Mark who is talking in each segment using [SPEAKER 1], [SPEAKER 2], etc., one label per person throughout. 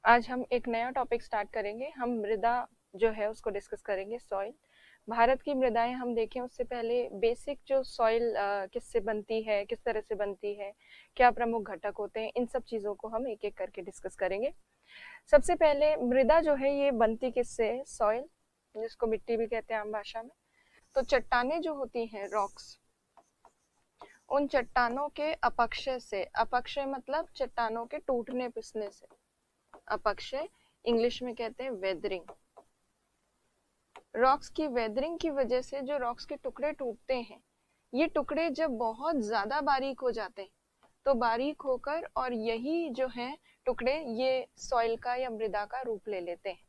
[SPEAKER 1] आज हम एक नया टॉपिक स्टार्ट करेंगे। हम मृदा जो है उसको डिस्कस करेंगे, सॉइल। भारत की मृदाएं हम देखें उससे पहले बेसिक जो सॉइल किससे बनती है, किस तरह से बनती है, क्या प्रमुख घटक होते हैं, इन सब चीज़ों को हम एक एक करके डिस्कस करेंगे। सबसे पहले मृदा जो है ये बनती किससे है? सॉइल, जिसको मिट्टी भी कहते हैं आम भाषा में। तो चट्टानें जो होती हैं, रॉक्स, उन चट्टानों के अपक्षय से, अपक्षय मतलब चट्टानों के टूटने पिसने से, अपक्षय इंग्लिश में कहते हैं वेदरिंग। रॉक्स की वेदरिंग की वजह से जो रॉक्स के टुकड़े टूटते हैं, ये टुकड़े जब बहुत ज्यादा बारीक हो जाते हैं तो बारीक होकर और यही जो है टुकड़े ये सॉइल का या मृदा का रूप ले लेते हैं।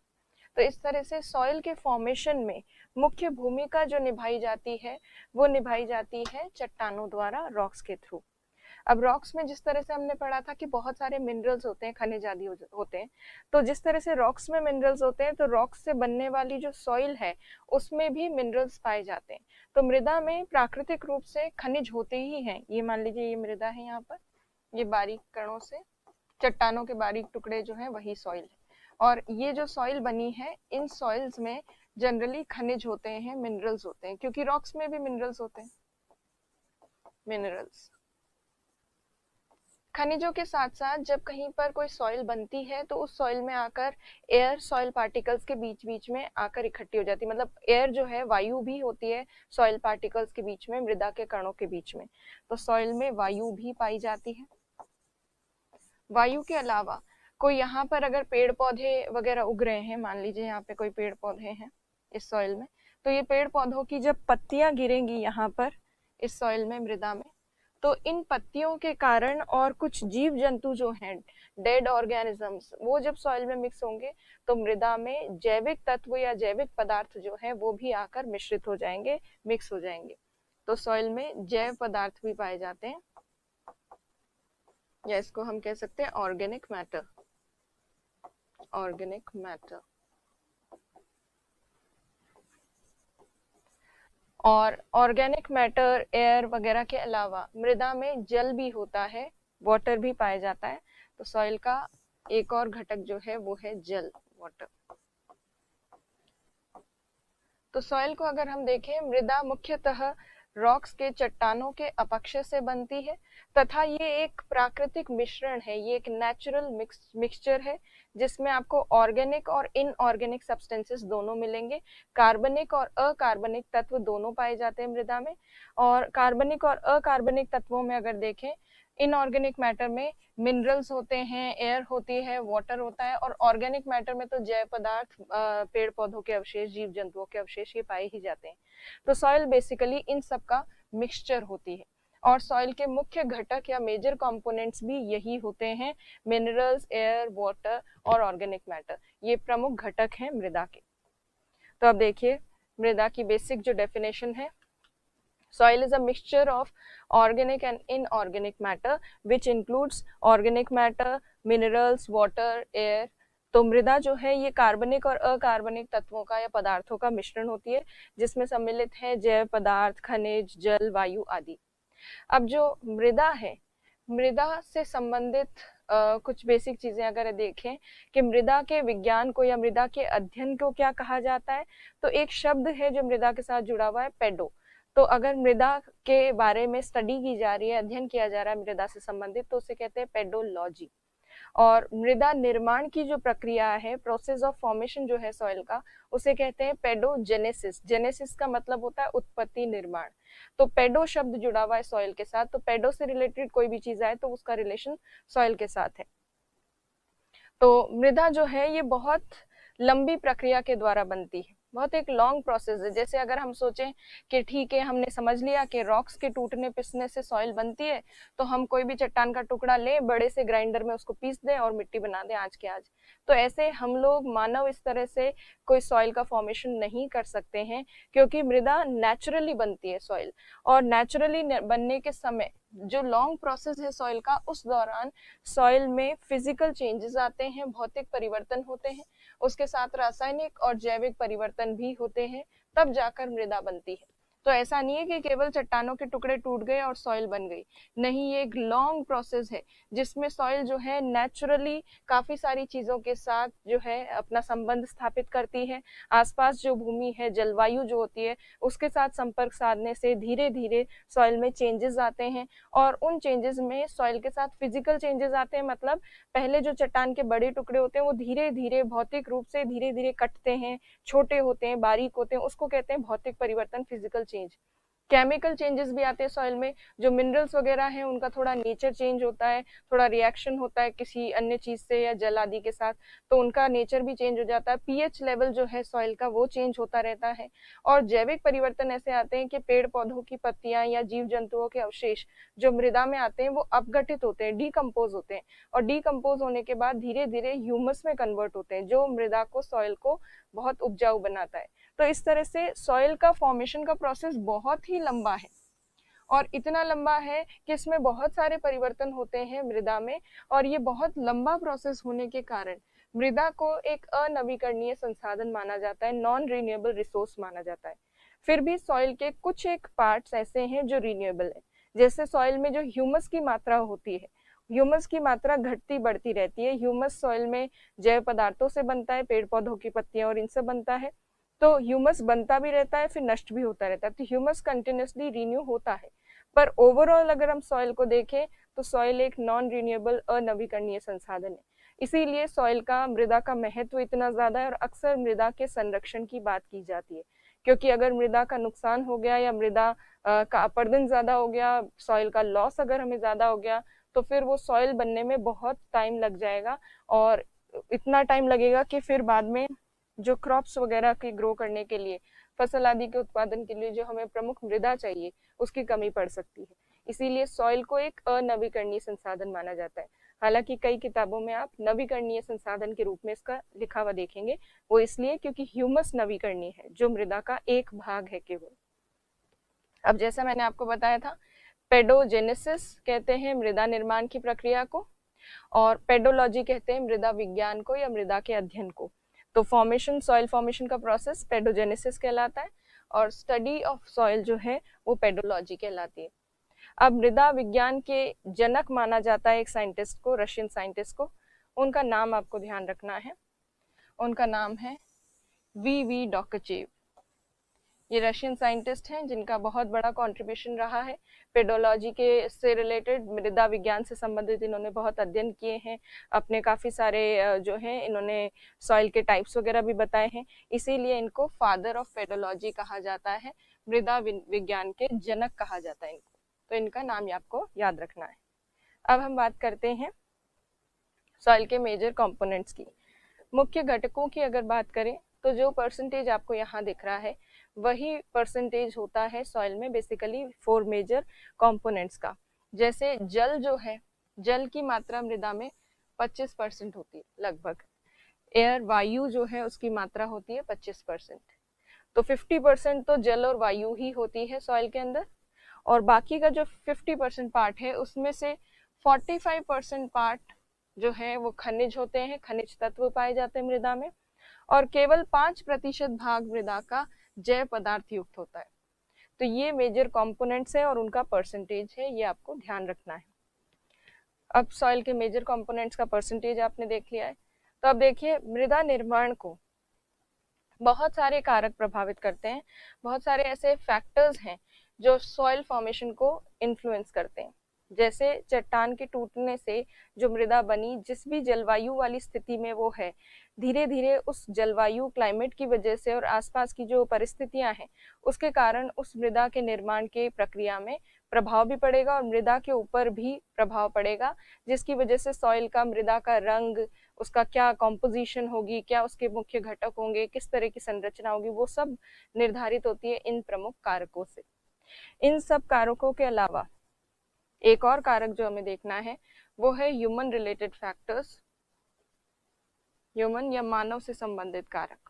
[SPEAKER 1] तो इस तरह से सॉइल के फॉर्मेशन में मुख्य भूमिका जो निभाई जाती है वो निभाई जाती है चट्टानों द्वारा, रॉक्स के थ्रू। अब रॉक्स में जिस तरह से हमने पढ़ा था कि बहुत सारे मिनरल्स होते हैं, खनिज आदि होते हैं, तो जिस तरह से रॉक्स में मिनरल्स होते हैं तो रॉक्स से बनने वाली जो सॉइल है उसमें भी मिनरल्स पाए जाते हैं। तो मृदा में प्राकृतिक रूप से खनिज होते ही हैं। ये मान लीजिए ये मृदा है, यहाँ पर ये बारीक कणों से, चट्टानों के बारीक टुकड़े जो है वही सॉइल है। और ये जो सॉइल बनी है, इन सॉइल्स में जनरली खनिज होते हैं, मिनरल्स होते हैं, क्योंकि रॉक्स में भी मिनरल्स होते हैं, मिनरल्स। खनिजों के साथ साथ जब कहीं पर कोई सॉइल बनती है तो उस सॉइल में आकर एयर सॉइल पार्टिकल्स के बीच बीच में आकर इकट्ठी हो जाती है। मतलब एयर जो है, वायु भी होती है सॉइल पार्टिकल्स के बीच में, मृदा के कणों के बीच में। तो सॉइल में वायु भी पाई जाती है। वायु के अलावा कोई यहाँ पर अगर पेड़ पौधे वगैरह उग रहे हैं, मान लीजिए यहाँ पे कोई पेड़ पौधे हैं इस सॉइल में, तो ये पेड़ पौधों की जब पत्तियां गिरेंगी यहाँ पर इस सॉइल में, मृदा में, तो इन पत्तियों के कारण और कुछ जीव जंतु जो हैं, डेड ऑर्गेनिजम्स, वो जब सॉइल में मिक्स होंगे तो मृदा में जैविक तत्व या जैविक पदार्थ जो है वो भी आकर मिश्रित हो जाएंगे, मिक्स हो जाएंगे। तो सॉइल में जैव पदार्थ भी पाए जाते हैं, या इसको हम कह सकते हैं ऑर्गेनिक मैटर, ऑर्गेनिक मैटर। और ऑर्गेनिक मैटर, एयर वगैरह के अलावा मृदा में जल भी होता है, वाटर भी पाया जाता है। तो सॉइल का एक और घटक जो है वो है जल, वाटर। तो सॉइल को अगर हम देखें, मृदा मुख्यतः रॉक्स के, चट्टानों के अपक्षय से बनती है, तथा ये एक प्राकृतिक मिश्रण है, ये एक नेचुरल मिक्सचर है जिसमें आपको ऑर्गेनिक और इनऑर्गेनिक सब्सटेंसेस दोनों मिलेंगे। कार्बनिक और अकार्बनिक तत्व दोनों पाए जाते हैं मृदा में। और कार्बनिक और अकार्बनिक तत्वों में अगर देखें, इनऑर्गेनिक मैटर में मिनरल्स होते हैं, एयर होती है, वाटर होता है, और ऑर्गेनिक मैटर में तो जैव पदार्थ, पेड़ पौधों के अवशेष, जीव जंतुओं के अवशेष, ये पाए ही जाते हैं। तो सॉइल बेसिकली इन सब का मिक्सचर होती है। और सॉइल के मुख्य घटक या मेजर कंपोनेंट्स भी यही होते हैं, मिनरल्स, एयर, वाटर और ऑर्गेनिक मैटर, ये प्रमुख घटक हैं मृदा के। तो अब देखिए मृदा की बेसिक जो डेफिनेशन है, soil is a mixture of organic and inorganic matter which includes organic matter, minerals, water, air। तो मृदा जो है ये कार्बनिक और अकार्बनिक तत्वों का या पदार्थों का मिश्रण होती है, जिसमें सम्मिलित है जैव पदार्थ, खनिज, जल, वायु आदि। अब जो मृदा है, मृदा से संबंधित कुछ बेसिक चीजें अगर देखें कि मृदा के विज्ञान को या मृदा के अध्ययन को क्या कहा जाता है, तो एक शब्द है जो मृदा के साथ जुड़ा हुआ है, पेडो। तो अगर मृदा के बारे में स्टडी की जा रही है, अध्ययन किया जा रहा है मृदा से संबंधित, तो उसे कहते हैं पेडोलॉजी। और मृदा निर्माण की जो प्रक्रिया है, प्रोसेस ऑफ फॉर्मेशन जो है सॉइल का, उसे कहते हैं पेडोजेनेसिस। जेनेसिस का मतलब होता है उत्पत्ति, निर्माण। तो पेडो शब्द जुड़ा हुआ है सॉइल के साथ, तो पेडो से रिलेटेड कोई भी चीज आए तो उसका रिलेशन सॉइल के साथ है। तो मृदा जो है ये बहुत लंबी प्रक्रिया के द्वारा बनती है, बहुत एक लॉन्ग प्रोसेस है। जैसे अगर हम सोचें कि ठीक है, हमने समझ लिया कि रॉक्स के टूटने पिसने से सॉइल बनती है, तो हम कोई भी चट्टान का टुकड़ा लें, बड़े से ग्राइंडर में उसको पीस दें और मिट्टी बना दें आज के आज। तो ऐसे हम लोग मानव इस तरह से कोई सॉइल का फॉर्मेशन नहीं कर सकते हैं, क्योंकि मृदा नेचुरली बनती है सॉइल। और नेचुरली बनने के समय जो लॉन्ग प्रोसेस है सॉइल का, उस दौरान सॉइल में फिजिकल चेंजेस आते हैं, भौतिक परिवर्तन होते हैं, उसके साथ रासायनिक और जैविक परिवर्तन भी होते हैं, तब जाकर मृदा बनती है। तो ऐसा नहीं है कि केवल चट्टानों के टुकड़े टूट गए और सॉइल बन गई, नहीं, ये एक लॉन्ग प्रोसेस है जिसमें सॉइल जो है नेचुरली काफी सारी चीजों के साथ जो है अपना संबंध स्थापित करती है। आसपास जो भूमि है, जलवायु जो होती है, उसके साथ संपर्क साधने से धीरे धीरे सॉइल में चेंजेस आते हैं, और उन चेंजेस में सॉइल के साथ फिजिकल चेंजेस आते हैं। मतलब पहले जो चट्टान के बड़े टुकड़े होते हैं वो धीरे धीरे भौतिक रूप से धीरे धीरे कटते हैं, छोटे होते हैं, बारीक होते हैं, उसको कहते हैं भौतिक परिवर्तन, फिजिकल चेंज। केमिकल चेंजेस भी आते हैं सॉइल में, जो मिनरल्स वगैरह हैं उनका थोड़ा नेचर चेंज होता है, थोड़ा रिएक्शन होता है किसी अन्य चीज से या जल आदि के साथ, तो उनका नेचर भी चेंज हो जाता है। पीएच लेवल जो है सॉइल का वो चेंज होता रहता है। और जैविक परिवर्तन ऐसे आते हैं कि पेड़ पौधों की पत्तियां या जीव जंतुओं के अवशेष जो मृदा में आते हैं वो अपघटित होते हैं, डीकम्पोज होते हैं, और डीकम्पोज होने के बाद धीरे धीरे ह्यूमस में कन्वर्ट होते हैं, जो मृदा को, सॉइल को बहुत उपजाऊ बनाता है। तो इस तरह से सॉइल का फॉर्मेशन का प्रोसेस बहुत ही लंबा है, और इतना लंबा है कि इसमें बहुत सारे परिवर्तन होते हैं मृदा में, और ये बहुत लंबा प्रोसेस होने के कारण मृदा को एक अनवीकरणीय संसाधन माना जाता है, नॉन रिन्यूएबल रिसोर्स माना जाता है। फिर भी सॉइल के कुछ एक पार्ट्स ऐसे हैं जो रिन्यूएबल है, जैसे सॉइल में जो ह्यूमस की मात्रा होती है, ह्यूमस की मात्रा घटती बढ़ती रहती है। ह्यूमस सॉइल में जैव पदार्थों से बनता है, पेड़ पौधों की पत्तियां और इनसे बनता है, तो ह्यूमस बनता भी रहता है, फिर नष्ट भी होता रहता है, तो ह्यूमस कंटिन्यूसली रिन्यू होता है। पर ओवरऑल अगर हम सॉइल को देखें तो सॉइल एक नॉन रिन्यूएबल, अनवीकरणीय संसाधन है। इसीलिए सॉइल का, मृदा का महत्व इतना ज्यादा है, और अक्सर मृदा के संरक्षण की बात की जाती है, क्योंकि अगर मृदा का नुकसान हो गया या मृदा का अपरदन ज्यादा हो गया, सॉइल का लॉस अगर हमें ज्यादा हो गया, तो फिर वो सॉइल बनने में बहुत टाइम लग जाएगा, और इतना टाइम लगेगा कि फिर बाद में जो क्रॉप्स वगैरह की ग्रो करने के लिए, फसल आदि के उत्पादन के लिए जो हमें प्रमुख मृदा चाहिए, उसकी कमी पड़ सकती है। इसीलिए सॉइल को एक अनवीकरणीय संसाधन माना जाता है। हालांकि कई किताबों में आप नवीकरणीय संसाधन के रूप में इसका लिखा हुआ देखेंगे, वो इसलिए क्योंकि ह्यूमस नवीकरणीय है, जो मृदा का एक भाग है केवल। अब जैसा मैंने आपको बताया था, पेडोजेनेसिस कहते हैं मृदा निर्माण की प्रक्रिया को, और पेडोलॉजी कहते हैं मृदा विज्ञान को या मृदा के अध्ययन को। तो फॉर्मेशन, सॉइल फॉर्मेशन का प्रोसेस पेडोजेनेसिस कहलाता है, और स्टडी ऑफ सॉइल जो है वो पेडोलॉजी कहलाती है। अब मृदा विज्ञान के जनक माना जाता है एक साइंटिस्ट को, रशियन साइंटिस्ट को, उनका नाम आपको ध्यान रखना है, उनका नाम है वी डॉकचेव। ये रशियन साइंटिस्ट हैं जिनका बहुत बड़ा कंट्रीब्यूशन रहा है पेडोलॉजी के से रिलेटेड, मृदा विज्ञान से संबंधित इन्होंने बहुत अध्ययन किए हैं, अपने काफी सारे जो हैं इन्होंने सॉइल के टाइप्स वगैरह भी बताए हैं, इसीलिए इनको फादर ऑफ पेडोलॉजी कहा जाता है, मृदा विज्ञान के जनक कहा जाता है इनको, तो इनका नाम आपको याद रखना है। अब हम बात करते हैं सॉइल के मेजर कंपोनेंट्स की। मुख्य घटकों की अगर बात करें तो जो परसेंटेज आपको यहाँ दिख रहा है वही परसेंटेज होता है सॉइल में, बेसिकली 4 मेजर कंपोनेंट्स का। जैसे जल जो है, जल की मात्रा मृदा में 25% होती है लगभग। एयर, वायु जो है उसकी मात्रा होती है 25%, तो 50% तो जल और वायु ही होती है सॉइल के अंदर, और बाकी का जो 50% पार्ट है उसमें से 45% पार्ट जो है वो खनिज होते हैं, खनिज तत्व पाए जाते हैं मृदा में, और केवल 5% भाग मृदा का जैव पदार्थ युक्त होता है। तो ये मेजर कंपोनेंट्स है और उनका परसेंटेज है, ये आपको ध्यान रखना है। अब सॉइल के मेजर कंपोनेंट्स का परसेंटेज आपने देख लिया है, तो अब देखिए मृदा निर्माण को बहुत सारे कारक प्रभावित करते हैं, बहुत सारे ऐसे फैक्टर्स हैं जो सॉइल फॉर्मेशन को इन्फ्लुएंस करते हैं। जैसे चट्टान के टूटने से जो मृदा बनी, जिस भी जलवायु वाली स्थिति में वो है, धीरे धीरे उस जलवायु, क्लाइमेट की वजह से और आसपास की जो परिस्थितियां हैं उसके कारण उस मृदा के निर्माण के प्रक्रिया में प्रभाव भी पड़ेगा, और मृदा के ऊपर भी प्रभाव पड़ेगा, जिसकी वजह से सॉइल का, मृदा का रंग, उसका क्या कॉम्पोजिशन होगी, क्या उसके मुख्य घटक होंगे, किस तरह की संरचना होगी, वो सब निर्धारित होती है इन प्रमुख कारकों से। इन सब कारकों के अलावा एक और कारक जो हमें देखना है वो है ह्यूमन रिलेटेड फैक्टर्स, ह्यूमन या मानव से संबंधित कारक,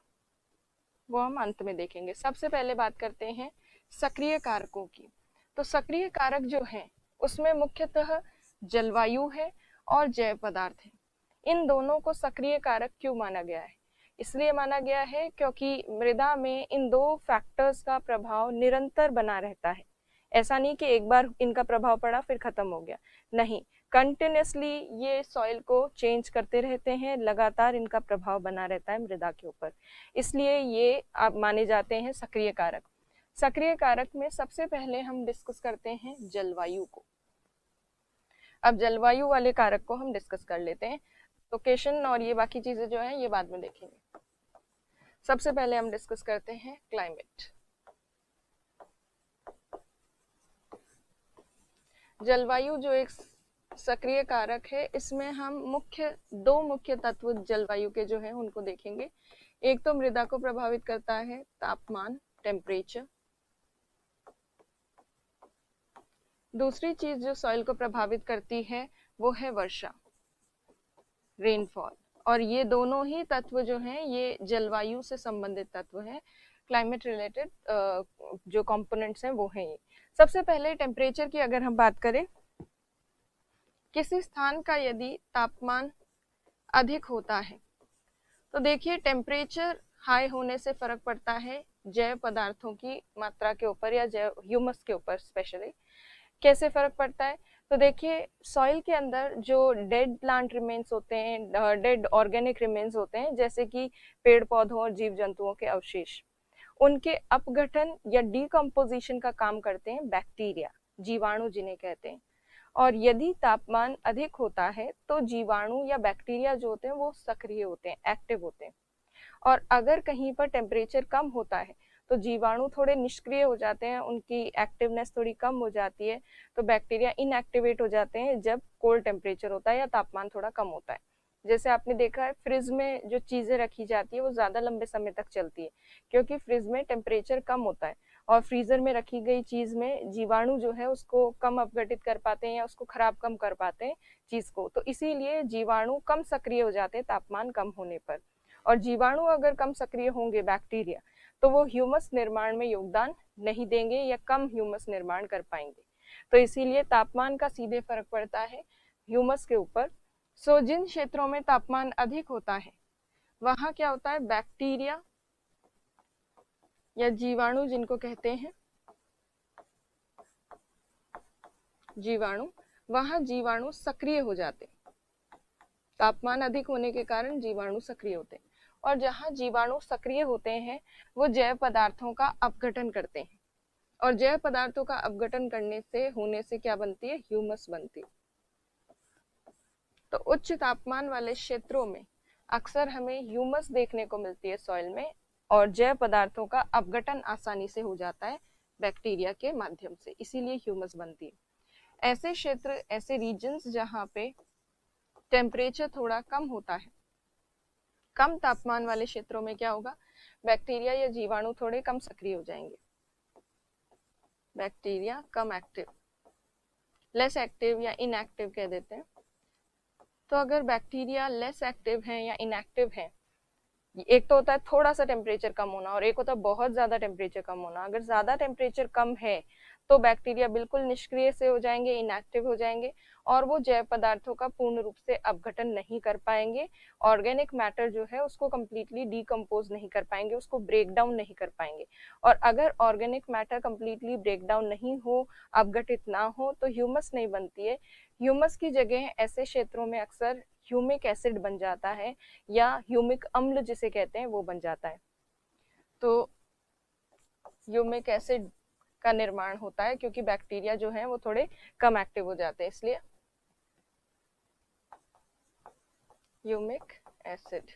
[SPEAKER 1] वो हम अंत में देखेंगे। सबसे पहले बात करते हैं सक्रिय कारकों की। तो सक्रिय कारक जो हैं उसमें मुख्यतः जलवायु है और जैव पदार्थ है। इन दोनों को सक्रिय कारक क्यों माना गया है? इसलिए माना गया है क्योंकि मृदा में इन दो फैक्टर्स का प्रभाव निरंतर बना रहता है। ऐसा नहीं कि एक बार इनका प्रभाव पड़ा फिर खत्म हो गया, नहीं, कंटिन्यूसली ये सॉइल को चेंज करते रहते हैं, लगातार इनका प्रभाव बना रहता है मृदा के ऊपर। इसलिए ये आप माने जाते हैं सक्रिय कारक। सक्रिय कारक में सबसे पहले हम डिस्कस करते हैं जलवायु को। अब जलवायु वाले कारक को हम डिस्कस कर लेते हैं। लोकेशन और ये बाकी चीजें जो है ये बाद में देखेंगे। सबसे पहले हम डिस्कस करते हैं क्लाइमेट। जलवायु जो एक सक्रिय कारक है, इसमें हम दो मुख्य तत्व जलवायु के जो है उनको देखेंगे। एक तो मृदा को प्रभावित करता है तापमान, टेम्परेचर। दूसरी चीज जो सॉइल को प्रभावित करती है वो है वर्षा, रेनफॉल। और ये दोनों ही तत्व जो हैं ये जलवायु से संबंधित तत्व हैं। क्लाइमेट रिलेटेड जो कंपोनेंट्स हैं वो हैं ये। सबसे पहले टेम्परेचर की अगर हम बात करें, किसी स्थान का यदि तापमान अधिक होता है तो देखिए टेम्परेचर हाई होने से फर्क पड़ता है जैव पदार्थों की मात्रा के ऊपर या जैव ह्यूमस के ऊपर। स्पेशली कैसे फर्क पड़ता है, तो देखिए सॉइल के अंदर जो डेड प्लांट रिमेन्स होते हैं, डेड ऑर्गेनिक रिमेन्स होते हैं, जैसे कि पेड़ पौधों और जीव जंतुओं के अवशेष, उनके अपघटन या डिकम्पोजिशन का काम करते हैं बैक्टीरिया, जीवाणु जिन्हें कहते हैं। और यदि तापमान अधिक होता है तो जीवाणु या बैक्टीरिया जो होते हैं वो सक्रिय होते हैं, एक्टिव होते हैं। और अगर कहीं पर टेम्परेचर कम होता है तो जीवाणु थोड़े निष्क्रिय हो जाते हैं, उनकी एक्टिवनेस थोड़ी कम हो जाती है, तो बैक्टीरिया इनएक्टिवेट हो जाते हैं जब कोल्ड टेम्परेचर होता है या तापमान थोड़ा कम होता है। जैसे आपने देखा है फ्रिज में जो चीजें रखी जाती है वो ज्यादा लंबे समय तक चलती है, क्योंकि फ्रिज में टेम्परेचर कम होता है और फ्रीजर में रखी गई चीज में जीवाणु जो है उसको कम अपघटित कर पाते हैं या उसको खराब कम कर पाते हैं चीज को, तो इसीलिए जीवाणु कम सक्रिय हो जाते हैं तापमान कम होने पर। और जीवाणु अगर कम सक्रिय होंगे, बैक्टीरिया, तो वो ह्यूमस निर्माण में योगदान नहीं देंगे या कम ह्यूमस निर्माण कर पाएंगे। तो इसीलिए तापमान का सीधे फर्क पड़ता है ह्यूमस के ऊपर। सो जिन क्षेत्रों में तापमान अधिक होता है वहां क्या होता है, बैक्टीरिया या जीवाणु जिनको कहते हैं जीवाणु, वहां जीवाणु सक्रिय हो जाते हैं। तापमान अधिक होने के कारण जीवाणु सक्रिय होते हैं। और जहां जीवाणु सक्रिय होते हैं वो जैव पदार्थों का अपघटन करते हैं, और जैव पदार्थों का अपघटन होने से क्या बनती है, ह्यूमस बनती है। तो उच्च तापमान वाले क्षेत्रों में अक्सर हमें ह्यूमस देखने को मिलती है सॉइल में, और जैव पदार्थों का अपघटन आसानी से हो जाता है बैक्टीरिया के माध्यम से, इसीलिए ह्यूमस बनती है। ऐसे क्षेत्र, ऐसे रीजन्स जहाँ पे टेम्परेचर थोड़ा कम होता है, कम तापमान वाले क्षेत्रों में क्या होगा, बैक्टीरिया या जीवाणु थोड़े कम सक्रिय हो जाएंगे। बैक्टीरिया कम एक्टिव, लेस एक्टिव या इनएक्टिव कह देते हैं। तो अगर बैक्टीरिया लेस एक्टिव हैं या इनएक्टिव हैं, एक तो होता है थोड़ा सा टेम्परेचर कम होना और एक होता है बहुत ज्यादा टेम्परेचर कम होना। अगर ज्यादा टेम्परेचर कम है तो बैक्टीरिया बिल्कुल निष्क्रिय से हो जाएंगे, इनएक्टिव हो जाएंगे, और वो जैव पदार्थों का पूर्ण रूप से अपघटन नहीं कर पाएंगे। ऑर्गेनिक मैटर जो है उसको कंप्लीटली डिकम्पोज नहीं कर पाएंगे, उसको ब्रेक डाउन नहीं कर पाएंगे। और अगर organic matter completely break down नहीं हो, अपघटित ना हो, तो ह्यूमस नहीं बनती है। ह्यूमस की जगह ऐसे क्षेत्रों में अक्सर ह्यूमिक एसिड बन जाता है या ह्यूमिक अम्ल जिसे कहते हैं वो बन जाता है। तो ह्यूमिक एसिड का निर्माण होता है क्योंकि बैक्टीरिया जो है वो थोड़े कम एक्टिव हो जाते हैं, इसलिए ह्यूमिक एसिड।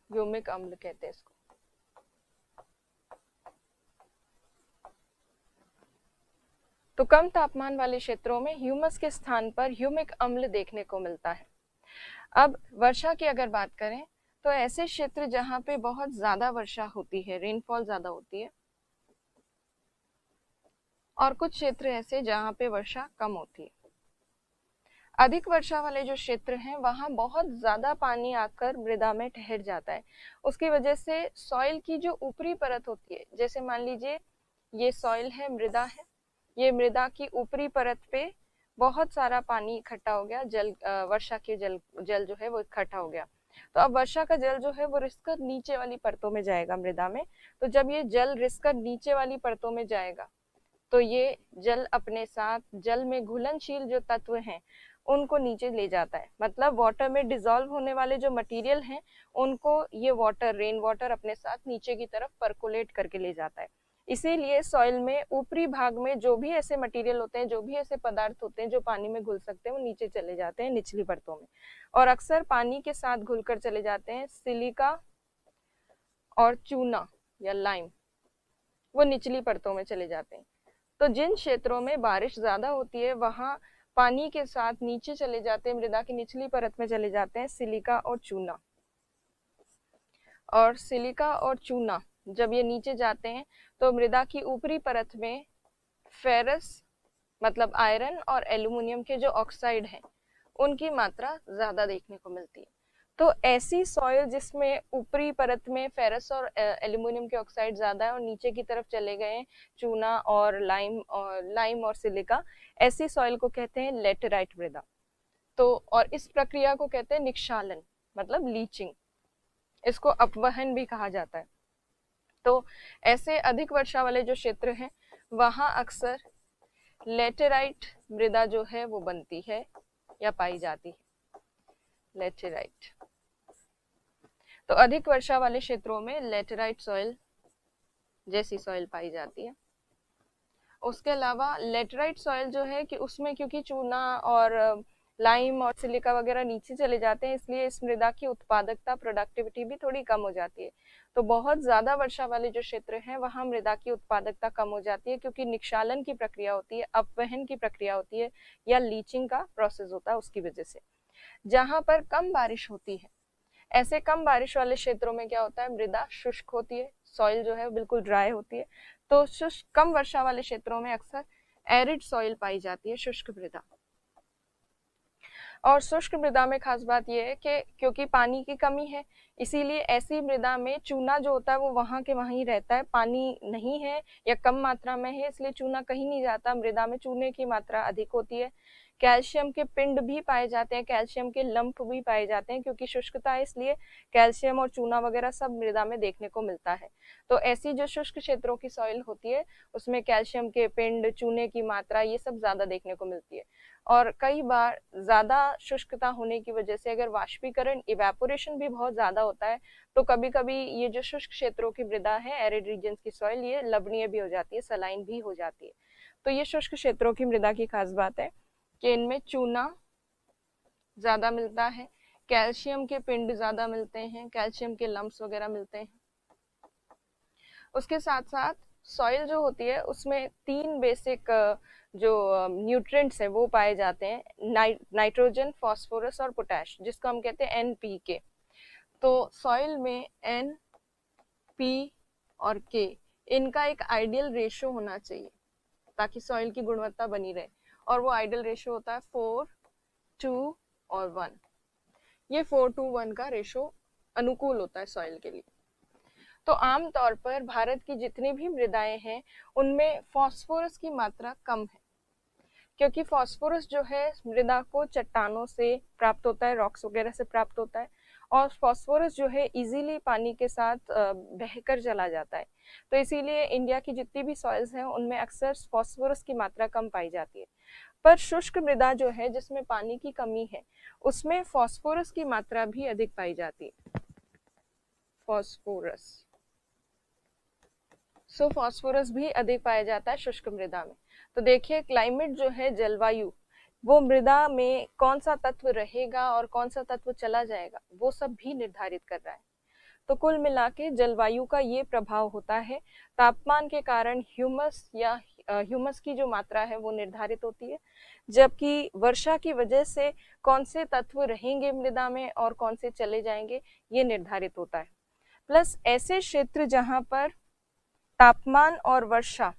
[SPEAKER 1] ह्यूमिक अम्ल कहते हैं इसको। तो कम तापमान वाले क्षेत्रों में ह्यूमस के स्थान पर ह्यूमिक अम्ल देखने को मिलता है। अब वर्षा की अगर बात करें तो ऐसे क्षेत्र जहां पे बहुत ज्यादा वर्षा होती है, रेनफॉल ज्यादा होती है, और कुछ क्षेत्र ऐसे जहां पे वर्षा कम होती है। अधिक वर्षा वाले जो क्षेत्र हैं वहां बहुत ज्यादा पानी आकर मृदा में ठहर जाता है। उसकी वजह से सॉइल की जो ऊपरी परत होती है, जैसे मान लीजिए ये सॉइल है, मृदा है, ये मृदा की ऊपरी परत पे बहुत सारा पानी इकट्ठा हो गया, वर्षा के जल जल जो है वो इकट्ठा हो गया। तो अब वर्षा का जल जो है वो रिसकर नीचे वाली परतों में जाएगा मृदा में। तो जब ये जल रिसकर नीचे वाली परतों में जाएगा तो ये जल अपने साथ जल में घुलनशील जो तत्व हैं उनको नीचे ले जाता है। मतलब वाटर में डिसॉल्व होने वाले जो मटेरियल हैं उनको ये वाटर, रेन वाटर अपने साथ नीचे की तरफ परकोलेट करके ले जाता है। इसीलिए सॉइल में ऊपरी भाग में जो भी ऐसे मटेरियल होते हैं, जो भी ऐसे पदार्थ होते हैं जो पानी में घुल सकते हैं, वो नीचे चले जाते हैं निचली परतों में। और अक्सर पानी के साथ घुलकर चले जाते हैं सिलिका और चूना या लाइम, वो निचली परतों में चले जाते हैं। तो जिन क्षेत्रों में बारिश ज्यादा होती है वहां पानी के साथ नीचे चले जाते हैं, मृदा की निचली परत में चले जाते हैं सिलिका और चूना। और सिलिका और चूना जब ये नीचे जाते हैं तो मृदा की ऊपरी परत में फेरस मतलब आयरन और एल्यूमिनियम के जो ऑक्साइड हैं उनकी मात्रा ज्यादा देखने को मिलती है। तो ऐसी सॉइल जिसमें ऊपरी परत में फेरस और एल्यूमिनियम के ऑक्साइड ज्यादा है और नीचे की तरफ चले गए चूना और लाइम और सिलिका, ऐसी सॉइल को कहते हैं लेटेराइट मृदा। तो और इस प्रक्रिया को कहते हैं निक्षालन मतलब लीचिंग, इसको अपवहन भी कहा जाता है। तो ऐसे अधिक वर्षा वाले जो क्षेत्र हैं वहां अक्सर लेटेराइट मृदा जो है वो बनती है या पाई जाती है, लेटेराइट। तो अधिक वर्षा वाले क्षेत्रों में लेटेराइट सॉइल जैसी सॉइल पाई जाती है। उसके अलावा लेटेराइट सॉइल जो है कि उसमें क्योंकि चूना और लाइम और सिलिका वगैरह नीचे चले जाते हैं, इसलिए इस मृदा की उत्पादकता, प्रोडक्टिविटी भी थोड़ी कम हो जाती है। तो बहुत ज्यादा वर्षा वाले जो क्षेत्र हैं वहां मृदा की उत्पादकता कम हो जाती है क्योंकि निक्षालन की प्रक्रिया होती है, अपवहन की प्रक्रिया होती है या लीचिंग का प्रोसेस होता है उसकी वजह से। जहां पर कम बारिश होती है, ऐसे कम बारिश वाले क्षेत्रों में क्या होता है, मृदा शुष्क होती है, सॉइल जो है बिल्कुल ड्राई होती है। तो शुष्क कम वर्षा वाले क्षेत्रों में अक्सर एरिड सॉइल पाई जाती है, शुष्क मृदा। और शुष्क मृदा में खास बात यह है कि क्योंकि पानी की कमी है इसीलिए ऐसी मृदा में चूना जो होता है वो वहां के वहीं रहता है। पानी नहीं है या कम मात्रा में है इसलिए चूना कहीं नहीं जाता, मृदा में चूने की मात्रा अधिक होती है। कैल्शियम के पिंड भी पाए जाते हैं, कैल्शियम के लंप भी पाए जाते हैं क्योंकि शुष्कता है इसलिए कैल्शियम और चूना वगैरह सब मृदा में देखने को मिलता है। तो ऐसी जो शुष्क क्षेत्रों की सॉइल होती है उसमें कैल्शियम के पिंड, चूने की मात्रा ये सब ज्यादा देखने को मिलती है। और कई बार ज्यादा शुष्कता होने की वजह से अगर वाष्पीकरण, इवेपोरेशन भी बहुत ज्यादा होता है तो कभी कभी ये जो शुष्क क्षेत्रों की मृदा है, एरिड रीजन्स की सॉइल, ये लवणीय भी हो जाती है, सलाइन भी हो जाती है। तो ये शुष्क क्षेत्रों की मृदा की खास बात है कि इनमें चूना ज्यादा मिलता है, कैल्शियम के पिंड ज्यादा मिलते हैं, कैल्शियम के लम्प्स वगैरह मिलते हैं। उसके साथ साथ सॉइल जो होती है उसमें 3 बेसिक जो न्यूट्रिएंट्स है वो पाए जाते हैं, नाइट्रोजन, फास्फोरस और पोटैश, जिसको हम कहते हैं NPK। तो सॉइल में N, P और K इनका एक आइडियल रेशियो होना चाहिए ताकि सॉइल की गुणवत्ता बनी रहे, और वो आइडियल रेशियो होता है 4, 2 और 1। ये 4 to 1 का रेशियो अनुकूल होता है सॉइल के लिए। तो आमतौर पर भारत की जितनी भी मृदाएं हैं उनमें फास्फोरस की मात्रा कम है क्योंकि फास्फोरस जो है मृदा को चट्टानों से प्राप्त होता है, रॉक्स वगैरह से प्राप्त होता है, और फास्फोरस जो है इजीली पानी के साथ बहकर चला जाता है। तो इसीलिए इंडिया की जितनी भी सॉइल्स हैं उनमें अक्सर फास्फोरस की मात्रा कम पाई जाती है। पर शुष्क मृदा जो है जिसमें पानी की कमी है उसमें फास्फोरस की मात्रा भी अधिक पाई जाती है, फास्फोरस। फास्फोरस भी अधिक पाया जाता है शुष्क मृदा में। तो देखिए क्लाइमेट जो है, जलवायु, वो मृदा में कौन सा तत्व रहेगा और कौन सा तत्व चला जाएगा वो सब भी निर्धारित कर रहा है। तो कुल मिला के जलवायु का ये प्रभाव होता है। तापमान के कारण ह्यूमस या ह्यूमस की जो मात्रा है वो निर्धारित होती है, जबकि वर्षा की वजह से कौन से तत्व रहेंगे मृदा में और कौन से चले जाएंगे ये निर्धारित होता है। प्लस ऐसे क्षेत्र जहां पर तापमान और वर्षा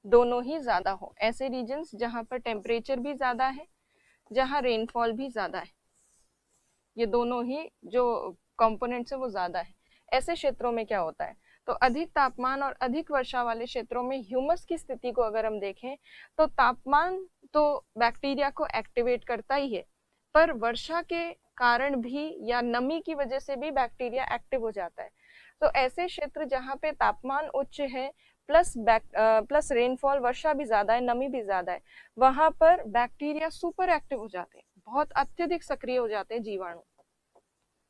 [SPEAKER 1] दोनों ही ज्यादा हो, ऐसे रीजन्स जहां पर टेम्परेचर भी ज्यादा है, जहां रेनफॉल भी ज्यादा है, ये दोनों ही जो कंपोनेंट्स है वो ज्यादा है, ऐसे क्षेत्रों में क्या होता है, तो अधिक तापमान और अधिक वर्षा वाले क्षेत्रों में ह्यूमस की स्थिति को अगर हम देखें तो तापमान तो बैक्टीरिया को एक्टिवेट करता ही है, पर वर्षा के कारण भी या नमी की वजह से भी बैक्टीरिया एक्टिव हो जाता है। तो ऐसे क्षेत्र जहाँ पे तापमान उच्च है प्लस रेनफॉल, वर्षा भी ज्यादा है, नमी भी ज्यादा है, वहां पर बैक्टीरिया सुपर एक्टिव हो जाते हैं, बहुत अत्यधिक सक्रिय हो जाते हैं जीवाणु,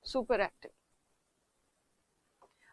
[SPEAKER 1] सुपर एक्टिव।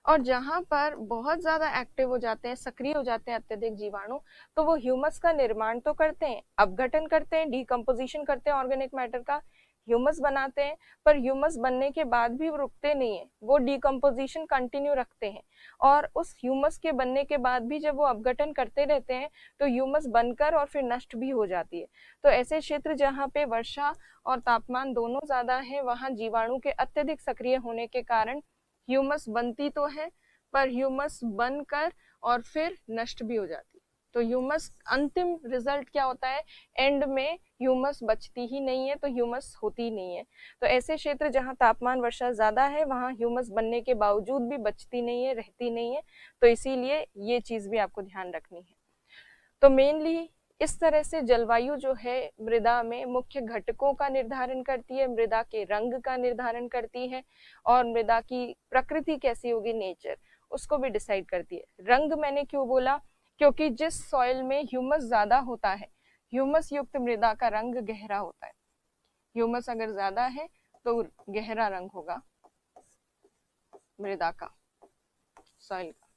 [SPEAKER 1] और जहां पर बहुत ज्यादा एक्टिव हो जाते हैं, सक्रिय हो जाते हैं अत्यधिक जीवाणु, तो वो ह्यूमस का निर्माण तो करते हैं, अपघटन करते हैं, डिकम्पोजिशन करते हैं ऑर्गेनिक मैटर का, ह्यूमस बनाते हैं, पर ह्यूमस बनने के बाद भी वो रुकते नहीं है, वो डिकम्पोजिशन कंटिन्यू रखते हैं। और उस ह्यूमस के बनने के बाद भी जब वो अपघटन करते रहते हैं तो ह्यूमस बनकर और फिर नष्ट भी हो जाती है। तो ऐसे क्षेत्र जहाँ पे वर्षा और तापमान दोनों ज्यादा है, वहां जीवाणु के अत्यधिक सक्रिय होने के कारण ह्यूमस बनती तो है, पर ह्यूमस बनकर और फिर नष्ट भी हो जाती। तो ह्यूमस अंतिम रिजल्ट क्या होता है, एंड में ह्यूमस बचती ही नहीं है, तो ह्यूमस होती नहीं है। तो ऐसे क्षेत्र जहाँ तापमान वर्षा ज्यादा है, वहाँ ह्यूमस बनने के बावजूद भी बचती नहीं है, रहती नहीं है। तो इसीलिए ये चीज भी आपको ध्यान रखनी है। तो मेनली इस तरह से जलवायु जो है मृदा में मुख्य घटकों का निर्धारण करती है, मृदा के रंग का निर्धारण करती है, और मृदा की प्रकृति कैसी होगी, नेचर, उसको भी डिसाइड करती है। रंग मैंने क्यों बोला, क्योंकि जिस सॉइल में ह्यूमस ज्यादा होता है, ह्यूमस युक्त मृदा का रंग गहरा होता है। ह्यूमस अगर ज्यादा है तो गहरा रंग होगा मृदा का, सॉइल का।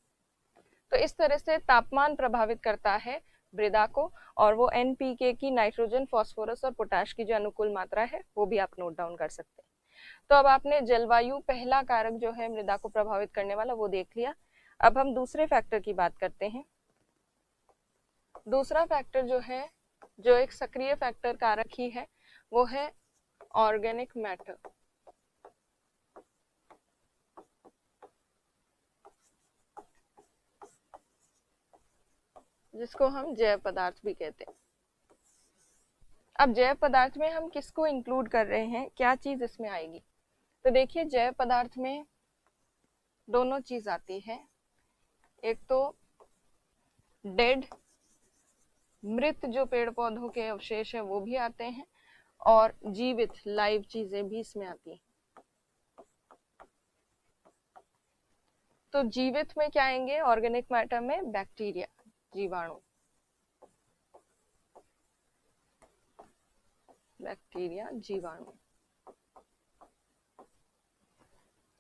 [SPEAKER 1] तो इस तरह से तापमान प्रभावित करता है मृदा को, और वो एनपीके की, नाइट्रोजन, फास्फोरस और पोटाश की जो अनुकूल मात्रा है वो भी आप नोट डाउन कर सकते हैं। तो अब आपने जलवायु, पहला कारक जो है मृदा को प्रभावित करने वाला, वो देख लिया। अब हम दूसरे फैक्टर की बात करते हैं। दूसरा फैक्टर जो है, जो एक सक्रिय फैक्टर कारक ही है, वो है ऑर्गेनिक मैटर, जिसको हम जैव पदार्थ भी कहते हैं। अब जैव पदार्थ में हम किसको इंक्लूड कर रहे हैं, क्या चीज इसमें आएगी? तो देखिए, जैव पदार्थ में दोनों चीज आती है, एक तो डेड, मृत जो पेड़ पौधों के अवशेष है वो भी आते हैं, और जीवित लाइव चीजें भी इसमें आती हैं। तो जीवित में क्या आएंगे ऑर्गेनिक मैटर में? बैक्टीरिया, जीवाणु, बैक्टीरिया, जीवाणु।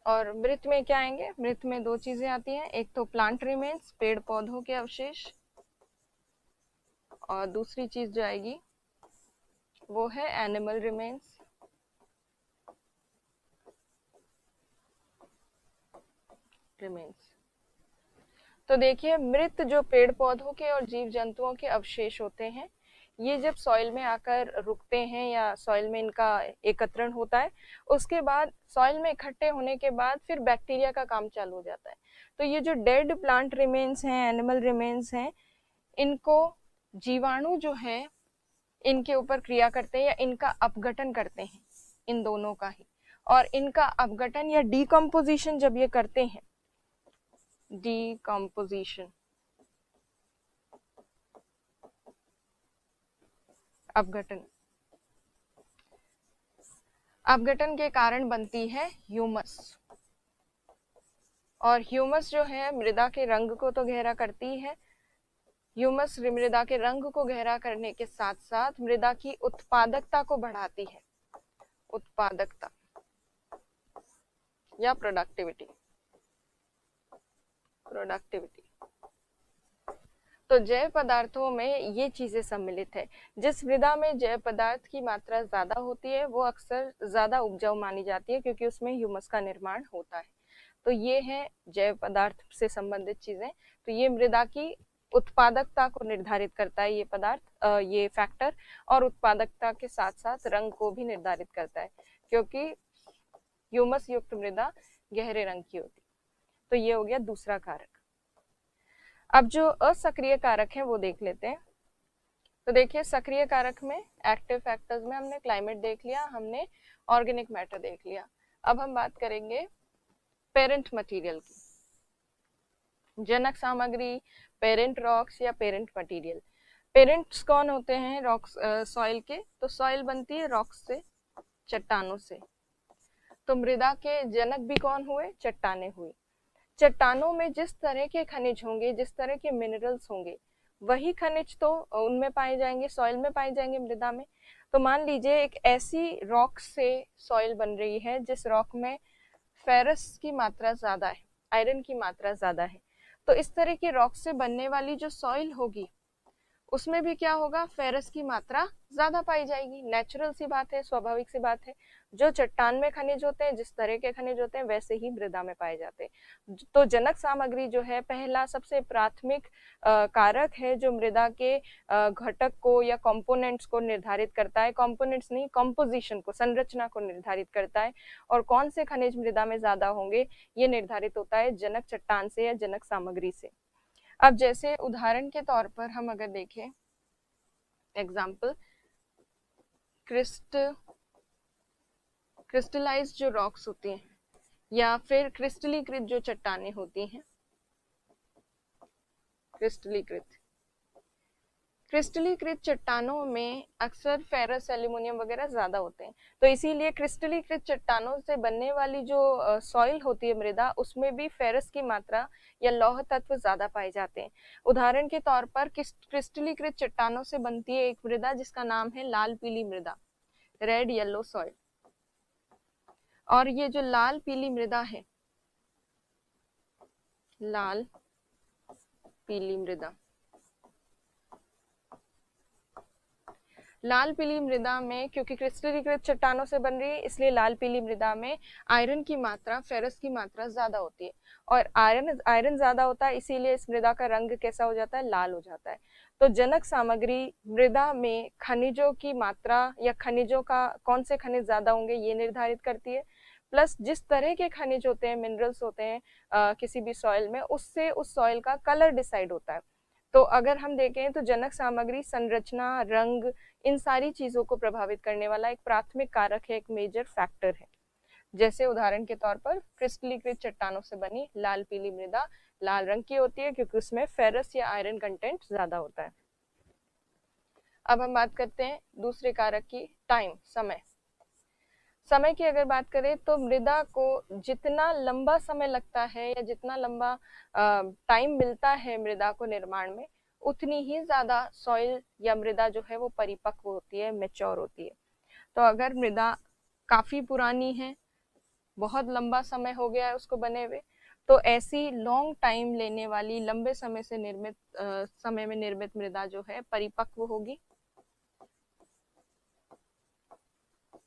[SPEAKER 1] और मृत में क्या आएंगे? मृत में दो चीजें आती हैं, एक तो प्लांट रिमेन्स, पेड़ पौधों के अवशेष, और दूसरी चीज जो आएगी वो है एनिमल रिमेन्स, तो देखिए, मृत जो पेड़ पौधों के और जीव जंतुओं के अवशेष होते हैं, ये जब सॉइल में आकर रुकते हैं या सॉइल में इनका एकत्रण होता है, उसके बाद सॉइल में इकट्ठे होने के बाद फिर बैक्टीरिया का काम चालू हो जाता है। तो ये जो डेड प्लांट रिमेन्स हैं, एनिमल रिमेन्स हैं, इनको जीवाणु जो है इनके ऊपर क्रिया करते हैं या इनका अपघटन करते हैं, इन दोनों का ही। और इनका अपघटन या डिकम्पोजिशन जब ये करते हैं, डिकम्पोजिशन, अपघटन, अपघटन के कारण बनती है ह्यूमस। और ह्यूमस जो है मृदा के रंग को तो गहरा करती है, ह्यूमस मृदा के रंग को गहरा करने के साथ साथ मृदा की उत्पादकता को बढ़ाती है, उत्पादकता या प्रोडक्टिविटी, प्रोडक्टिविटी। तो जैव पदार्थों में ये चीजें सम्मिलित है। जिस मृदा में जैव पदार्थ की मात्रा ज्यादा होती है वो अक्सर ज्यादा उपजाऊ मानी जाती है, क्योंकि उसमें ह्यूमस का निर्माण होता है। तो ये है जैव पदार्थ से संबंधित चीजें। तो ये मृदा की उत्पादकता को निर्धारित करता है ये पदार्थ, ये फैक्टर, और उत्पादकता के साथ साथ रंग को भी निर्धारित करता है, क्योंकि ह्यूमस युक्त मृदा गहरे रंग की होती। तो ये हो गया दूसरा कारक। अब जो असक्रिय कारक है वो देख लेते हैं। तो देखिए, सक्रिय कारक में, एक्टिव फैक्टर्स में हमने क्लाइमेट देख लिया, हमने ऑर्गेनिक मैटर देख लिया। अब हम बात करेंगे पेरेंट मटेरियल की, जनक सामग्री, पेरेंट रॉक्स या पेरेंट मटेरियल। पेरेंट्स कौन होते हैं रॉक्स सॉइल के? तो सॉइल बनती है रॉक्स से, चट्टानों से। तो मृदा के जनक भी कौन हुए? चट्टानें हुई। चट्टानों में जिस तरह के खनिज होंगे, जिस तरह के मिनरल्स होंगे, वही खनिज तो उनमें पाए जाएंगे, सॉइल में पाए जाएंगे, मृदा में। तो मान लीजिए एक ऐसी रॉक से सॉइल बन रही है जिस रॉक में फेरस की मात्रा ज्यादा है, आयरन की मात्रा ज्यादा है, तो इस तरह की रॉक से बनने वाली जो सॉइल होगी उसमें भी क्या होगा? फेरस की मात्रा ज्यादा पाई जाएगी। नेचुरल सी बात है, स्वाभाविक सी बात है। जो चट्टान में खनिज होते हैं, जिस तरह के खनिज होते हैं, वैसे ही मृदा में पाए जाते हैं। तो जनक सामग्री जो है पहला सबसे प्राथमिक कारक है जो मृदा के घटक को या कंपोनेंट्स को निर्धारित करता है। कंपोनेंट्स नहीं, कंपोजिशन को, संरचना को निर्धारित करता है। और कौन से खनिज मृदा में ज्यादा होंगे ये निर्धारित होता है जनक चट्टान से या जनक सामग्री से। अब जैसे उदाहरण के तौर पर हम अगर देखें, एग्जाम्पल, क्रिस्टलाइज्ड जो रॉक्स होती हैं या फिर क्रिस्टलीकृत जो चट्टानें होती हैं, क्रिस्टलीकृत चट्टानों में अक्सर फेरस, एल्यूमिनियम वगैरह ज्यादा होते हैं। तो इसीलिए क्रिस्टलीकृत चट्टानों से बनने वाली जो सॉइल होती है, मृदा, उसमें भी फेरस की मात्रा या लौह तत्व ज्यादा पाए जाते हैं। उदाहरण के तौर पर क्रिस्टलीकृत चट्टानों से बनती है एक मृदा जिसका नाम है लाल पीली मृदा, रेड येलो सॉइल। और ये जो लाल पीली मृदा है, लाल पीली मृदा, लाल पीली मृदा में क्योंकि क्रिस्टलीकृत चट्टानों से बन रही है इसलिए लाल पीली मृदा में आयरन की मात्रा, फेरस की मात्रा ज्यादा होती है। और आयरन ज्यादा होता है इसीलिए इस मृदा का रंग कैसा हो जाता है? लाल हो जाता है। तो जनक सामग्री मृदा में खनिजों की मात्रा या खनिजों का कौन से खनिज ज्यादा होंगे ये निर्धारित करती है। प्लस जिस तरह के खनिज होते हैं, मिनरल्स होते हैं किसी भी सॉइल में, उससे उस सॉइल का कलर डिसाइड होता है। तो अगर हम देखें तो जनक सामग्री संरचना, रंग, इन सारी चीजों को प्रभावित करने वाला एक प्राथमिक कारक है, एक मेजर फैक्टर है। जैसे उदाहरण के तौर पर क्रिस्टलीकृत चट्टानों से बनी लाल पीली मृदा लाल रंग की होती है क्योंकि उसमें फेरस या आयरन कंटेंट ज्यादा होता है। अब हम बात करते हैं दूसरे कारक की, टाइम, समय। समय की अगर बात करें तो मृदा को जितना लंबा समय लगता है या जितना लंबा टाइम मिलता है मृदा को निर्माण में, उतनी ही ज्यादा सॉइल या मृदा जो है वो परिपक्व होती है, मैच्योर होती है। तो अगर मृदा काफी पुरानी है, बहुत लंबा समय हो गया है उसको बने हुए, तो ऐसी लॉन्ग टाइम लेने वाली, लंबे समय से निर्मित समय में निर्मित मृदा जो है परिपक्व होगी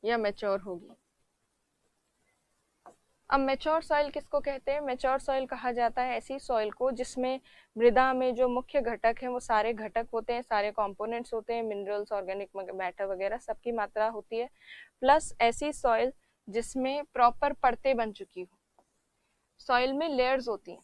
[SPEAKER 1] या मैच्योर होगी। अब मैच्योर सॉइल किसको कहते हैं? मैच्योर सॉइल कहा जाता है ऐसी सॉइल को जिसमें मृदा में जो मुख्य घटक हैं वो सारे घटक होते हैं, सारे कंपोनेंट्स होते हैं, मिनरल्स, ऑर्गेनिक मैटर वगैरह सबकी मात्रा होती है। प्लस ऐसी सॉइल जिसमें प्रॉपर परतें बन चुकी हो, सॉइल में लेयर्स होती हैं।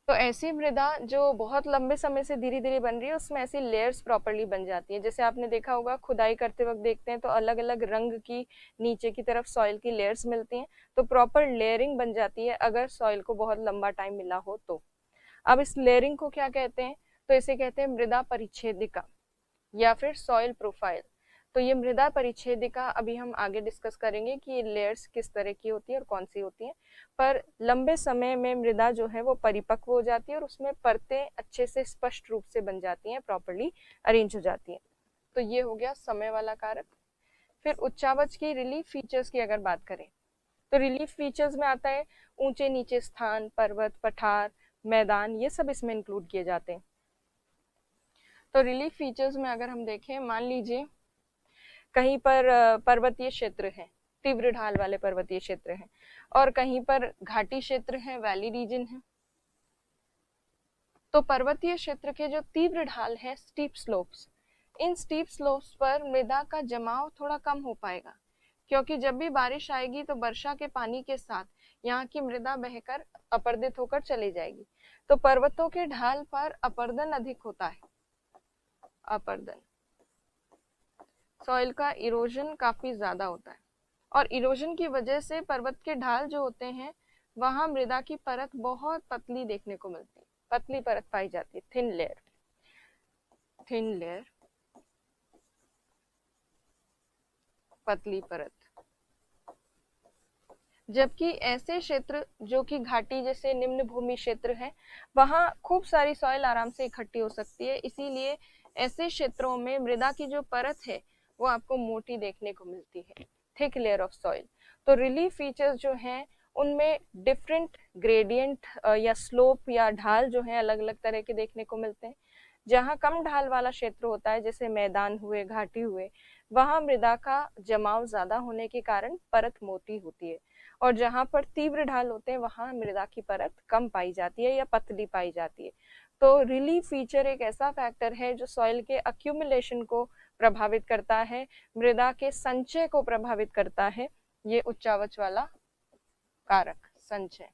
[SPEAKER 1] तो ऐसी मृदा जो बहुत लंबे समय से धीरे धीरे बन रही है उसमें ऐसी लेयर्स प्रॉपर्ली बन जाती है। जैसे आपने देखा होगा खुदाई करते वक्त देखते हैं तो अलग अलग रंग की नीचे की तरफ सॉइल की लेयर्स मिलती हैं, तो प्रॉपर लेयरिंग बन जाती है अगर सॉइल को बहुत लंबा टाइम मिला हो तो। अब इस लेयरिंग को क्या कहते हैं? तो इसे कहते हैं मृदा परिच्छेदिका या फिर सॉइल प्रोफाइल। तो ये मृदा परिच्छेदिका अभी हम आगे डिस्कस करेंगे कि ये लेयर्स किस तरह की होती है और कौन सी होती हैं। पर लंबे समय में मृदा जो है वो परिपक्व हो जाती है और उसमें परतें अच्छे से स्पष्ट रूप से बन जाती हैं, प्रॉपर्ली अरेंज हो जाती हैं। तो ये हो गया समय वाला कारक। फिर उच्चावच की रिलीफ फीचर्स की अगर बात करें तो रिलीफ फीचर्स में आता है ऊंचे नीचे स्थान, पर्वत, पठार, मैदान, ये सब इसमें इंक्लूड किए जाते हैं। तो रिलीफ फीचर्स में अगर हम देखें, मान लीजिए कहीं पर पर्वतीय क्षेत्र है, तीव्र ढाल वाले पर्वतीय क्षेत्र हैं, और कहीं पर घाटी क्षेत्र है, वैली रीजन है। तो पर्वतीय क्षेत्र के जो तीव्र ढाल है, स्टीप स्लोप्स, इन स्टीप स्लोप्स पर मृदा का जमाव थोड़ा कम हो पाएगा क्योंकि जब भी बारिश आएगी तो वर्षा के पानी के साथ यहाँ की मृदा बहकर अपर्दित होकर चली जाएगी। तो पर्वतों के ढाल पर अपर्दन अधिक होता है, अपर्दन, सॉइल का इरोजन काफी ज्यादा होता है और इरोजन की वजह से पर्वत के ढाल जो होते हैं वहां मृदा की परत बहुत पतली देखने को मिलती है, पतली परत पाई जाती है, थिन लेयर। थिन लेयर, पतली परत। जबकि ऐसे क्षेत्र जो कि घाटी जैसे निम्न भूमि क्षेत्र है, वहाँ खूब सारी सॉइल आराम से इकट्ठी हो सकती है, इसीलिए ऐसे क्षेत्रों में मृदा की जो परत है वो आपको मोटी देखने को मिलती है, थिक लेयर ऑफ सॉइल। तो रिलीफ फीचर्स जो हैं उनमें डिफरेंट ग्रेडियंट या स्लोप या ढाल जो है अलग अलग तरह के देखने को मिलते हैं। जहाँ कम ढाल वाला क्षेत्र होता है, जैसे मैदान हुए, घाटी हुए, वहाँ मृदा का जमाव ज्यादा होने के कारण परत मोटी होती है, और जहाँ पर तीव्र ढाल होते हैं वहाँ मृदा की परत कम पाई जाती है या पतली पाई जाती है। तो रिलीफ फीचर एक ऐसा फैक्टर है जो सॉइल के अक्यूमुलेशन को प्रभावित करता है, मृदा के संचय को प्रभावित करता है। ये उच्चावच वाला कारक, संचय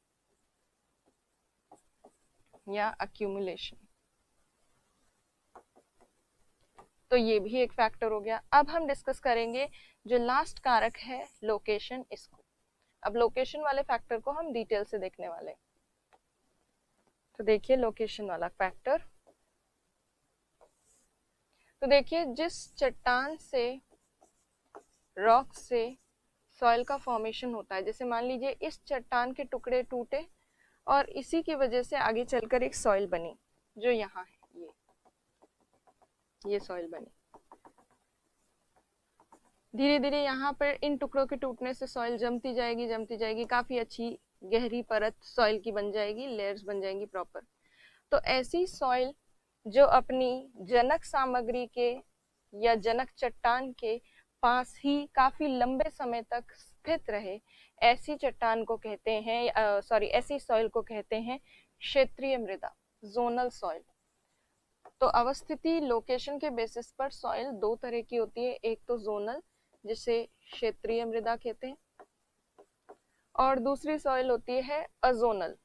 [SPEAKER 1] या अक्यूमुलेशन, तो ये भी एक फैक्टर हो गया। अब हम डिस्कस करेंगे जो लास्ट कारक है, लोकेशन, इसको। अब लोकेशन वाले फैक्टर को हम डिटेल से देखने वाले हैं। तो देखिए लोकेशन वाला फैक्टर, तो देखिए जिस चट्टान से, रॉक से सॉइल का फॉर्मेशन होता है, जैसे मान लीजिए इस चट्टान के टुकड़े टूटे और इसी की वजह से आगे चलकर एक सॉइल बनी, जो यहाँ है, ये सॉइल बनी। धीरे धीरे यहाँ पर इन टुकड़ों के टूटने से सॉइल जमती जाएगी, काफी अच्छी गहरी परत सॉइल की बन जाएगी, लेयर्स बन जाएंगी प्रॉपर। तो ऐसी सॉइल जो अपनी जनक सामग्री के या जनक चट्टान के पास ही काफी लंबे समय तक स्थित रहे, ऐसी चट्टान को कहते हैं, ऐसी सॉइल को कहते हैं क्षेत्रीय मृदा, जोनल सॉइल। तो अवस्थिति, लोकेशन के बेसिस पर सॉइल दो तरह की होती है, एक तो जोनल जिसे क्षेत्रीय मृदा कहते हैं, और दूसरी सॉइल होती है अजोनल,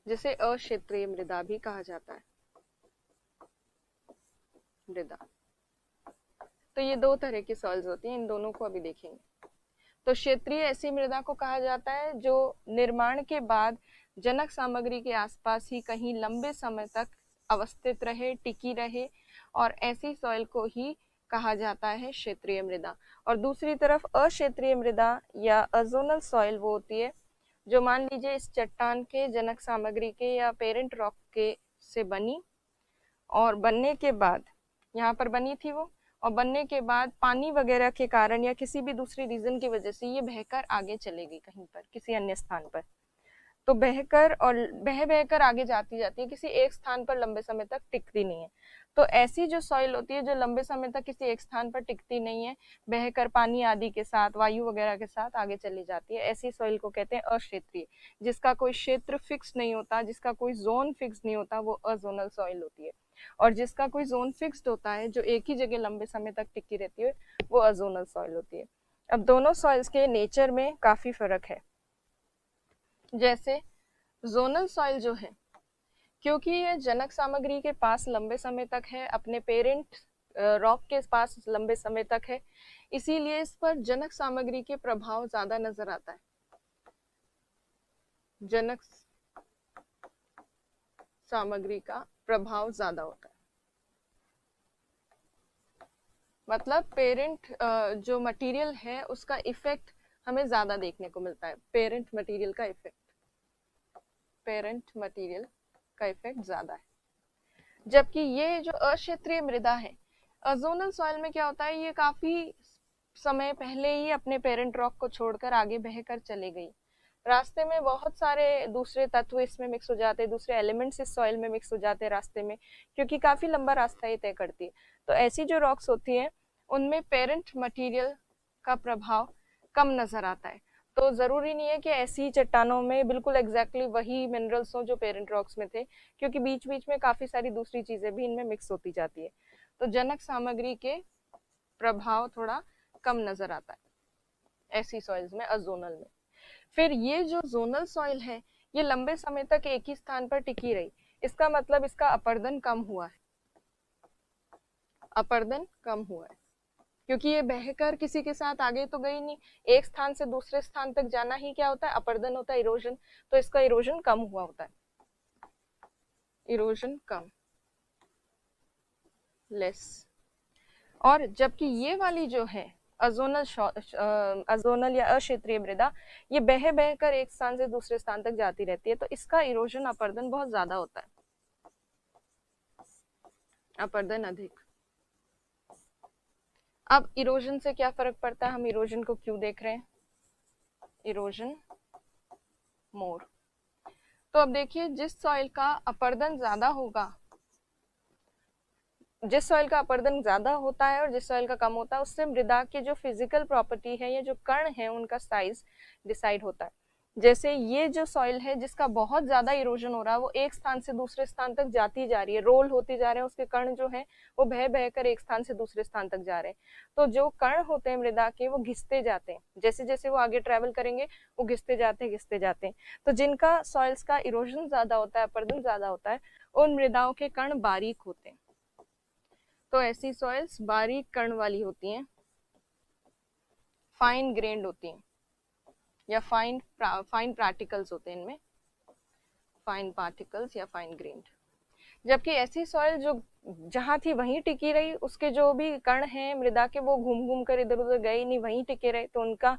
[SPEAKER 1] जिसे अक्षेत्रीय मृदा भी कहा जाता है, मृदा। तो ये दो तरह की सॉइल्स होती हैं, इन दोनों को अभी देखेंगे। तो क्षेत्रीय ऐसी मृदा को कहा जाता है जो निर्माण के बाद जनक सामग्री के आसपास ही कहीं लंबे समय तक अवस्थित रहे, टिकी रहे, और ऐसी सॉइल को ही कहा जाता है क्षेत्रीय मृदा। और दूसरी तरफ अक्षेत्रीय मृदा या अजोनल सॉइल वो होती है जो मान लीजिए इस चट्टान के जनक सामग्री के या पेरेंट रॉक के से बनी, और बनने के बाद यहाँ पर बनी थी वो, और बनने के बाद पानी वगैरह के कारण या किसी भी दूसरी रीजन की वजह से ये बहकर आगे चलेगी कहीं पर, किसी अन्य स्थान पर। तो बहकर और बहकर आगे जाती है, किसी एक स्थान पर लंबे समय तक टिकती नहीं है। तो ऐसी जो सॉइल होती है जो लंबे समय तक किसी एक स्थान पर टिकती नहीं है, बहकर पानी आदि के साथ, वायु वगैरह के साथ आगे चली जाती है, ऐसी सॉइल को कहते हैं अक्षेत्रीय। जिसका कोई क्षेत्र फिक्स नहीं होता, जिसका कोई जोन फिक्स नहीं होता, वो अजोनल सॉइल होती है। और जिसका कोई जोन फिक्स्ड होता है, जो एक ही जगह लंबे समय तक टिकी रहती है, वो अजोनल सॉइल होती है। अब दोनों सॉइल्स के नेचर में काफी फर्क है। जैसे जोनल सॉइल जो है, क्योंकि ये जनक सामग्री के पास लंबे समय तक है, अपने पेरेंट रॉक के पास लंबे समय तक है, इसीलिए इस पर जनक सामग्री के प्रभाव ज्यादा नजर आता है, जनक सामग्री का प्रभाव ज्यादा होता है। मतलब पेरेंट जो मटेरियल है उसका इफेक्ट हमें ज्यादा देखने को मिलता है, पेरेंट मटेरियल का इफेक्ट ज्यादा है। जबकि ये जो अक्षेत्रीय मृदा है, अजोनल सॉइल में क्या होता है, ये काफी समय पहले ही अपने पेरेंट रॉक को छोड़कर आगे बहकर चले गई। रास्ते में बहुत सारे दूसरे तत्व इसमें मिक्स हो जाते हैं, दूसरे एलिमेंट्स इस सॉइल में मिक्स हो जाते हैं रास्ते में, क्योंकि काफी लंबा रास्ता ये तय करती है। तो ऐसी जो रॉक्स होती हैं उनमें पेरेंट मटेरियल का प्रभाव कम नजर आता है। तो जरूरी नहीं है कि ऐसी चट्टानों में बिल्कुल एग्जैक्टली वही मिनरल्स हों जो पेरेंट रॉक्स में थे, क्योंकि बीच बीच में काफी सारी दूसरी चीजें भी इनमें मिक्स होती जाती है। तो जनक सामग्री के प्रभाव थोड़ा कम नजर आता है ऐसी सॉइल्स में, अजोनल में। फिर ये जो जोनल सॉइल है, ये लंबे समय तक एक ही स्थान पर टिकी रही, इसका मतलब इसका अपर्दन कम हुआ है, क्योंकि ये बहकर किसी के साथ आगे तो गई नहीं, एक स्थान से दूसरे स्थान तक जाना ही क्या होता है, अपर्दन होता है, इरोजन। तो इसका इरोजन कम हुआ होता है। इरोजन कम, लेस। और जबकि ये वाली जो है अजोनल या अक्षेत्रीय मृदा, ये बह बह कर एक स्थान से दूसरे स्थान तक जाती रहती है, तो इसका इरोजन अपर्दन बहुत ज्यादा होता है, अपर्दन अधिक। अब इरोजन से क्या फर्क पड़ता है, हम इरोजन को क्यों देख रहे हैं, इरोजन मोर। तो अब देखिए, जिस सॉइल का अपर्दन ज्यादा होगा, जिस सॉइल का अपर्दन ज्यादा होता है और जिस सॉइल का कम होता है, उससे मृदा की जो फिजिकल प्रॉपर्टी है या जो कण है उनका साइज डिसाइड होता है। जैसे ये जो सॉइल है जिसका बहुत ज्यादा इरोजन हो रहा है, वो एक स्थान से दूसरे स्थान तक जाती जा रही है, रोल होती जा रहे हैं, उसके कण जो है वो बह बह कर एक स्थान से दूसरे स्थान तक जा रहे हैं। तो जो कण होते हैं मृदा के, वो घिसते जाते हैं, जैसे जैसे वो आगे ट्रेवल करेंगे वो घिसते जाते हैं, घिसते जाते हैं। तो जिनका सॉइल्स का इरोजन ज्यादा होता है, अपर्दन ज्यादा होता है, उन मृदाओं के कण बारीक होते हैं। तो ऐसी सॉइल्स बारीक कण वाली होती हैं, फाइन ग्रेन्ड होती हैं, या फाइन पार्टिकल्स होते हैं इनमें, फाइन पार्टिकल्स या फाइन ग्रेन्ड। जबकि ऐसी सॉइल जो जहां थी वहीं टिकी रही, उसके जो भी कण हैं मृदा के, वो घूम घूम कर इधर उधर गए नहीं, वहीं टिके रहे, तो उनका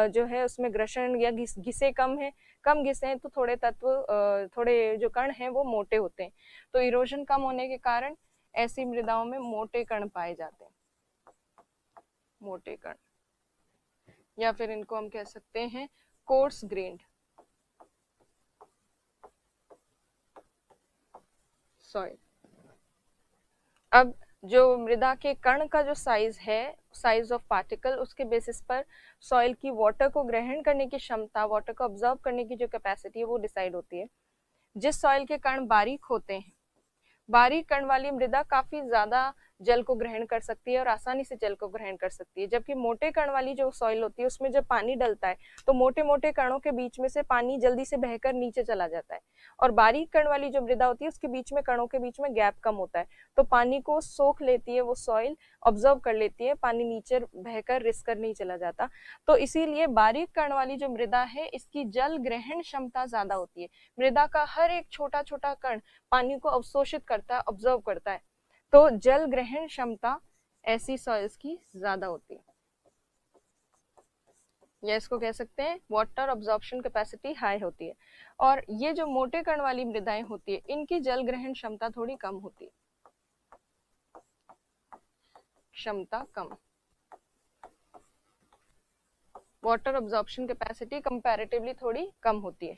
[SPEAKER 1] जो है उसमें घर्षण या घिसे कम है, कम घिसे हैं तो थोड़े तत्व, थोड़े जो कण हैं वो मोटे होते हैं। तो इरोजन कम होने के कारण ऐसी मृदाओं में मोटे कण पाए जाते हैं, मोटे कण, या फिर इनको हम कह सकते हैं कोर्स ग्रेन्ड सॉइल। अब जो मृदा के कण का जो साइज है, साइज ऑफ पार्टिकल, उसके बेसिस पर सॉइल की वाटर को ग्रहण करने की क्षमता, वाटर को ऑब्जर्व करने की जो कैपेसिटी है वो डिसाइड होती है। जिस सॉइल के कण बारीक होते हैं, बारीक कण वाली मृदा काफी ज्यादा जल को ग्रहण कर सकती है और आसानी से जल को ग्रहण कर सकती है। जबकि मोटे कण वाली जो सॉइल होती है, उसमें जब पानी डलता है तो मोटे मोटे कणों के बीच में से पानी जल्दी से बहकर नीचे चला जाता है, और बारीक कण वाली जो मृदा होती है उसके बीच में, कणों के बीच में गैप कम होता है, तो पानी को सोख लेती है वो सॉइल, ऑब्जर्व कर लेती है, पानी नीचे बहकर रिस कर नहीं चला जाता। तो इसीलिए बारीक कण वाली जो मृदा है, इसकी जल ग्रहण क्षमता ज्यादा होती है। मृदा का हर एक छोटा छोटा कण पानी को अवशोषित करता है, ऑब्जर्व करता है, तो जल ग्रहण क्षमता ऐसी सॉइल्स की ज्यादा होती है, या इसको कह सकते हैं वाटर अब्जॉर्प्शन कैपेसिटी हाई होती है। और ये जो मोटे कण वाली मृदाएं होती है, इनकी जल ग्रहण क्षमता थोड़ी कम होती है, क्षमता कम, वाटर अब्जॉर्प्शन कैपेसिटी कंपैरेटिवली थोड़ी कम होती है।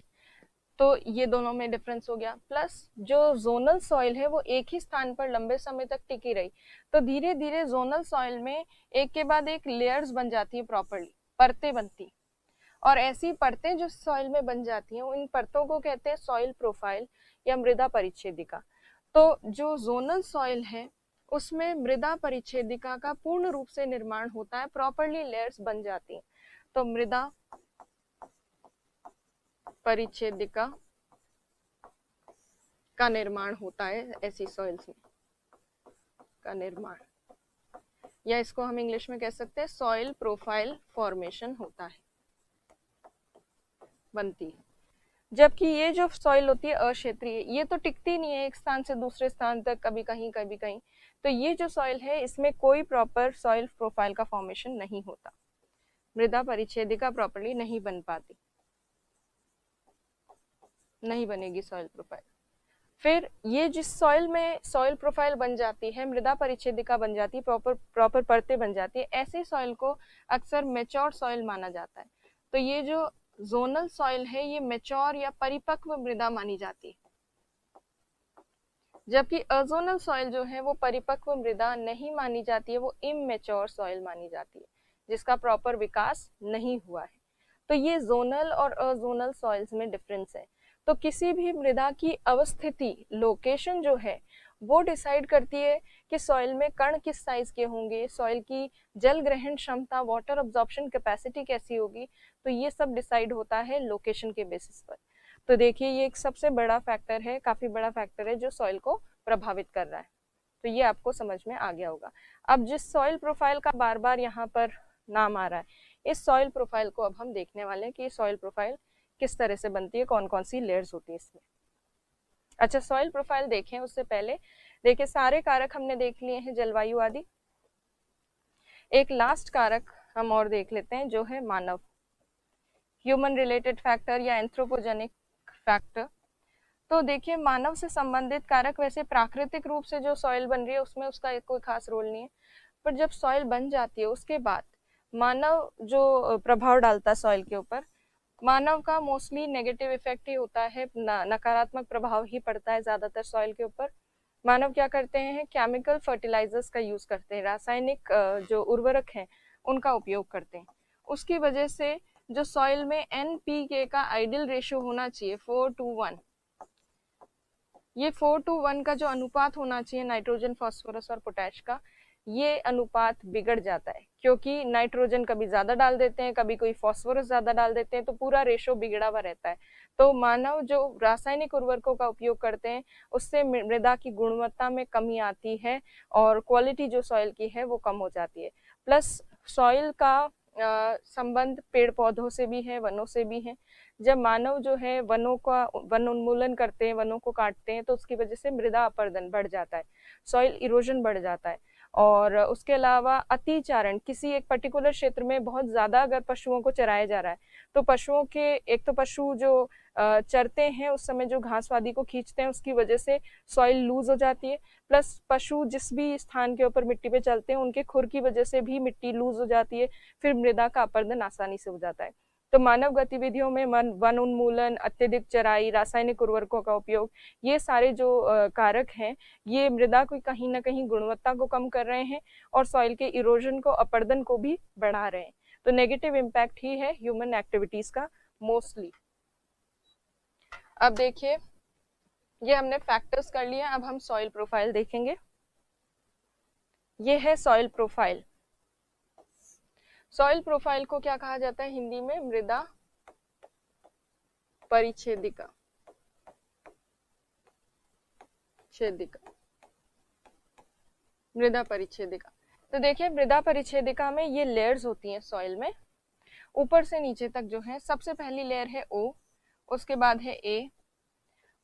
[SPEAKER 1] तो ये दोनों में डिफरेंस हो गया। प्लस जो जोनल सॉइल है वो एक ही स्थान पर लंबे समय तक टिकी रही, तो धीरे धीरे जोनल सॉइल में एक के बाद एक लेयर्स बन जाती है, प्रॉपरली परतें बनती, और ऐसी परतें जो सॉइल में बन जाती हैं, इन परतों को कहते हैं सॉइल प्रोफाइल या मृदा परिच्छेदिका। तो जो जोनल सॉइल है उसमें मृदा परिच्छेदिका का पूर्ण रूप से निर्माण होता है, प्रॉपरली लेयर्स बन जाती हैं। तो मृदा परिच्छेदिका का निर्माण होता है ऐसी सॉइल्स में, का निर्माण, या इसको हम इंग्लिश में कह सकते हैं सॉइल प्रोफाइल फॉर्मेशन होता है, बनती है। जबकि ये जो सॉइल होती है अक्षेत्रीय, ये तो टिकती नहीं है एक स्थान से दूसरे स्थान तक, कभी कहीं कभी कहीं, तो ये जो सॉइल है इसमें कोई प्रॉपर सॉइल प्रोफाइल का फॉर्मेशन नहीं होता, मृदा परिच्छेदिका प्रॉपरली नहीं बन पाती, नहीं बनेगी सॉइल प्रोफाइल। फिर ये जिस सॉइल में सॉइल प्रोफाइल बन जाती है, मृदा परिच्छेदिका बन जाती है, प्रॉपर परतें बन जाती है, ऐसे सॉइल को अक्सर मैच्योर सॉइल माना जाता है। तो ये जो जोनल सॉइल है ये मैच्योर या परिपक्व मृदा मानी जाती है, जबकि अजोनल सॉइल जो है वो परिपक्व मृदा नहीं मानी जाती है, वो इमैच्योर सॉइल मानी जाती है, जिसका प्रॉपर विकास नहीं हुआ है। तो ये जोनल और अजोनल सॉइल्स में डिफरेंस है। तो किसी भी मृदा की अवस्थिति, लोकेशन जो है वो डिसाइड करती है कि सॉइल में कण किस साइज के होंगे, सॉइल की जल ग्रहण क्षमता, वाटर अब्जॉर्प्शन कैपेसिटी कैसी होगी, तो ये सब डिसाइड होता है लोकेशन के बेसिस पर। तो देखिए ये एक सबसे बड़ा फैक्टर है, काफी बड़ा फैक्टर है जो सॉइल को प्रभावित कर रहा है। तो ये आपको समझ में आ गया होगा। अब जिस सॉइल प्रोफाइल का बार बार यहाँ पर नाम आ रहा है, इस सॉइल प्रोफाइल को अब हम देखने वाले हैं कि सॉइल प्रोफाइल किस तरह से बनती है, कौन कौन सी लेयर्स होती है इसमें। अच्छा, सॉइल प्रोफाइल देखें उससे पहले देखिए सारे कारक हमने देख लिए हैं, जलवायु आदि। एक लास्ट कारक हम और देख लेते हैं जो है मानव, ह्यूमन रिलेटेड फैक्टर या एंथ्रोपोजेनिक फैक्टर। तो देखिए मानव से संबंधित कारक, वैसे प्राकृतिक रूप से जो सॉइल बन रही है उसमें उसका कोई खास रोल नहीं है, पर जब सॉइल बन जाती है उसके बाद मानव जो प्रभाव डालता है सॉइल के ऊपर, मानव का मोस्टली नेगेटिव इफेक्ट ही होता है, नकारात्मक प्रभाव ही पड़ता है ज्यादातर सॉइल के ऊपर। मानव क्या करते हैं, केमिकल फर्टिलाइजर्स का यूज करते हैं, रासायनिक जो उर्वरक हैं उनका उपयोग करते हैं। उसकी वजह से जो सॉइल में एनपीके का आइडियल रेशियो होना चाहिए 4:1, ये 4:1 का जो अनुपात होना चाहिए नाइट्रोजन, फास्फोरस और पोटैश का, ये अनुपात बिगड़ जाता है, क्योंकि नाइट्रोजन कभी ज्यादा डाल देते हैं, कभी कोई फास्फोरस ज्यादा डाल देते हैं, तो पूरा रेशो बिगड़ा हुआ रहता है। तो मानव जो रासायनिक उर्वरकों का उपयोग करते हैं उससे मृदा की गुणवत्ता में कमी आती है और क्वालिटी जो सॉइल की है वो कम हो जाती है। प्लस सॉइल का संबंध पेड़ पौधों से भी है, वनों से भी है। जब मानव जो है वनों का वन उन्मूलन करते हैं, वनों को काटते हैं, तो उसकी वजह से मृदा अपरदन बढ़ जाता है, सॉइल इरोजन बढ़ जाता है। और उसके अलावा अतिचारण, किसी एक पर्टिकुलर क्षेत्र में बहुत ज्यादा अगर पशुओं को चराया जा रहा है, तो पशुओं के, एक तो पशु जो चरते हैं उस समय जो घासवादी को खींचते हैं उसकी वजह से सॉइल लूज हो जाती है। प्लस पशु जिस भी स्थान के ऊपर मिट्टी पे चलते हैं उनके खुर की वजह से भी मिट्टी लूज हो जाती है, फिर मृदा का अपरदन आसानी से हो जाता है। तो मानव गतिविधियों में वन उन्मूलन, अत्यधिक चराई, रासायनिक उर्वरकों का उपयोग, ये सारे जो कारक हैं ये मृदा को कहीं ना कहीं गुणवत्ता को कम कर रहे हैं और सॉइल के इरोजन को, अपरदन को भी बढ़ा रहे हैं। तो नेगेटिव इम्पैक्ट ही है ह्यूमन एक्टिविटीज का मोस्टली। अब देखिए ये हमने फैक्टर्स कर लिया, अब हम सॉइल प्रोफाइल देखेंगे। ये है सॉइल प्रोफाइल। सॉइल प्रोफाइल को क्या कहा जाता है हिंदी में, मृदा परिच्छेदिका, मृदा परिच्छेदिका। तो देखिए मृदा परिच्छेदिका में ये लेयर्स होती हैं सॉइल में, ऊपर से नीचे तक जो है। सबसे पहली लेयर है ओ, उसके बाद है ए,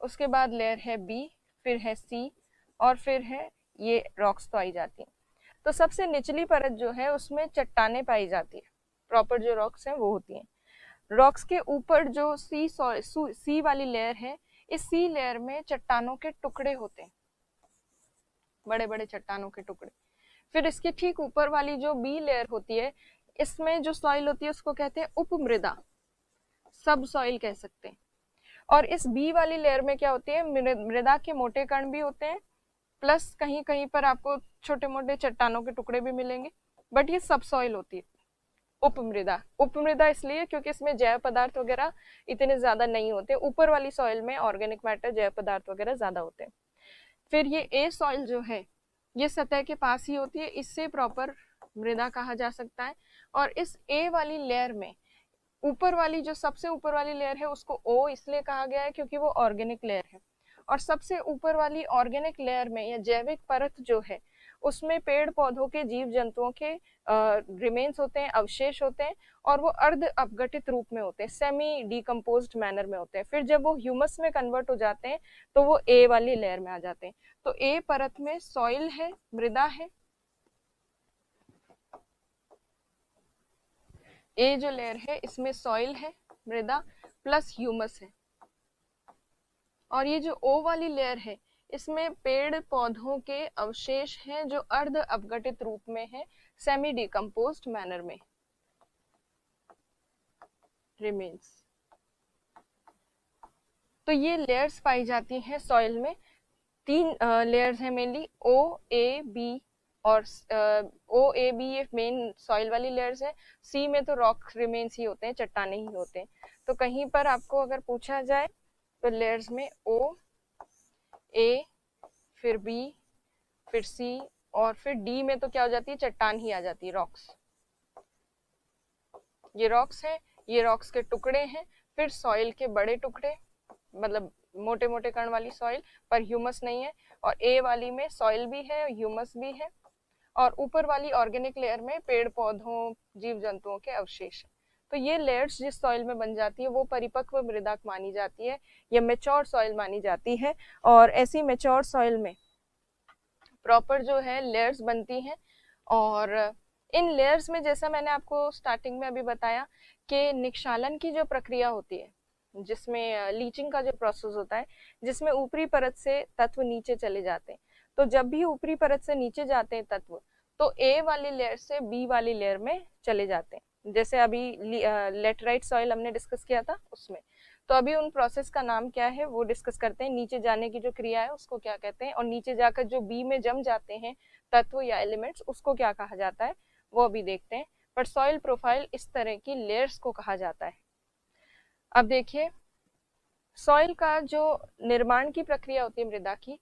[SPEAKER 1] उसके बाद लेयर है बी, फिर है सी, और फिर है ये रॉक्स तो आई जाती हैं। तो सबसे निचली परत जो है उसमें चट्टानें पाई जाती है, प्रॉपर जो रॉक्स हैं वो होती हैं। रॉक्स के ऊपर जो सी वाली लेयर है, इस सी लेयर में चट्टानों के टुकड़े होते हैं, बड़े बड़े चट्टानों के टुकड़े। फिर इसके ठीक ऊपर वाली जो बी लेयर होती है, इसमें जो सॉइल होती है उसको कहते हैं उपमृदा, सब सॉइल कह सकते हैं। और इस बी वाली लेयर में क्या होती है, मृदा के मोटे कण भी होते हैं, प्लस कहीं कहीं पर आपको छोटे मोटे चट्टानों के टुकड़े भी मिलेंगे, बट ये सब सॉइल होती है उपमृदा। उपमृदा इसलिए क्योंकि इसमें जैव पदार्थ वगैरह इतने ज्यादा नहीं होते, ऊपर वाली सॉइल में ऑर्गेनिक मैटर, जैव पदार्थ वगैरह ज्यादा होते हैं। फिर ये ए सॉइल जो है ये सतह के पास ही होती है, इससे प्रॉपर मृदा कहा जा सकता है। और इस ए वाली लेयर में ऊपर वाली जो सबसे ऊपर वाली लेयर है उसको ओ इसलिए कहा गया है क्योंकि वो ऑर्गेनिक लेयर है। और सबसे ऊपर वाली ऑर्गेनिक लेयर में या जैविक परत जो है उसमें पेड़ पौधों के, जीव जंतुओं के रिमेन्स होते हैं, अवशेष होते हैं, और वो अर्ध अपघटित रूप में होते हैं, सेमी डिकम्पोज्ड मैनर में होते हैं। फिर जब वो ह्यूमस में कन्वर्ट हो जाते हैं तो वो ए वाली लेयर में आ जाते हैं। तो ए परत में सॉइल है, मृदा है, ए जो लेयर है इसमें सॉइल है, मृदा प्लस ह्यूमस है। और ये जो ओ वाली लेयर है इसमें पेड़ पौधों के अवशेष हैं जो अर्ध अपघटित रूप में है, सेमी डिकम्पोज्ड मैनर में रिमेन्स। तो ये लेयर्स पाई जाती हैं सॉइल में। तीन लेयर्स हैं मेनली, ओ ए बी, और ओ ए बी ये मेन सॉइल वाली लेयर्स है। सी में तो रॉक रिमेन्स ही होते हैं, चट्टाने ही होते हैं। तो कहीं पर आपको अगर पूछा जाए तो लेयर्स में ओ, ए, फिर बी, फिर सी, और फिर डी में तो क्या हो जाती है, चट्टान ही आ जाती है, रॉक्स। ये रॉक्स है, ये रॉक्स के टुकड़े हैं। फिर सॉइल के बड़े टुकड़े, मतलब मोटे मोटे कण वाली सॉइल पर ह्यूमस नहीं है। और ए वाली में सॉइल भी है, ह्यूमस भी है, और ऊपर वाली ऑर्गेनिक लेयर में पेड़ पौधों, जीव जंतुओं के अवशेष। तो ये लेयर्स जिस सॉइल में बन जाती है वो परिपक्व मृदा मानी जाती है या मेच्योर सॉइल मानी जाती है। और ऐसी मेच्योर सॉइल में प्रॉपर जो है लेयर्स बनती हैं। और इन लेयर्स में जैसा मैंने आपको स्टार्टिंग में अभी बताया कि निक्षालन की जो प्रक्रिया होती है, जिसमें लीचिंग का जो प्रोसेस होता है, जिसमें ऊपरी परत से तत्व नीचे चले जाते हैं। तो जब भी ऊपरी परत से नीचे जाते हैं तत्व, तो ए वाली लेयर से बी वाली लेयर में चले जाते हैं। जैसे अभी लेटराइट सॉइल हमने डिस्कस किया था उसमें। तो अभी उन प्रोसेस का नाम क्या है वो डिस्कस करते हैं। नीचे जाने की जो क्रिया है उसको क्या कहते हैं, और नीचे जाकर जो बी में जम जाते हैं तत्व या एलिमेंट्स, उसको क्या कहा जाता है वो अभी देखते हैं। पर सॉइल प्रोफाइल इस तरह की लेयर्स को कहा जाता है। अब देखिए, सॉइल का जो निर्माण की प्रक्रिया होती है मृदा की,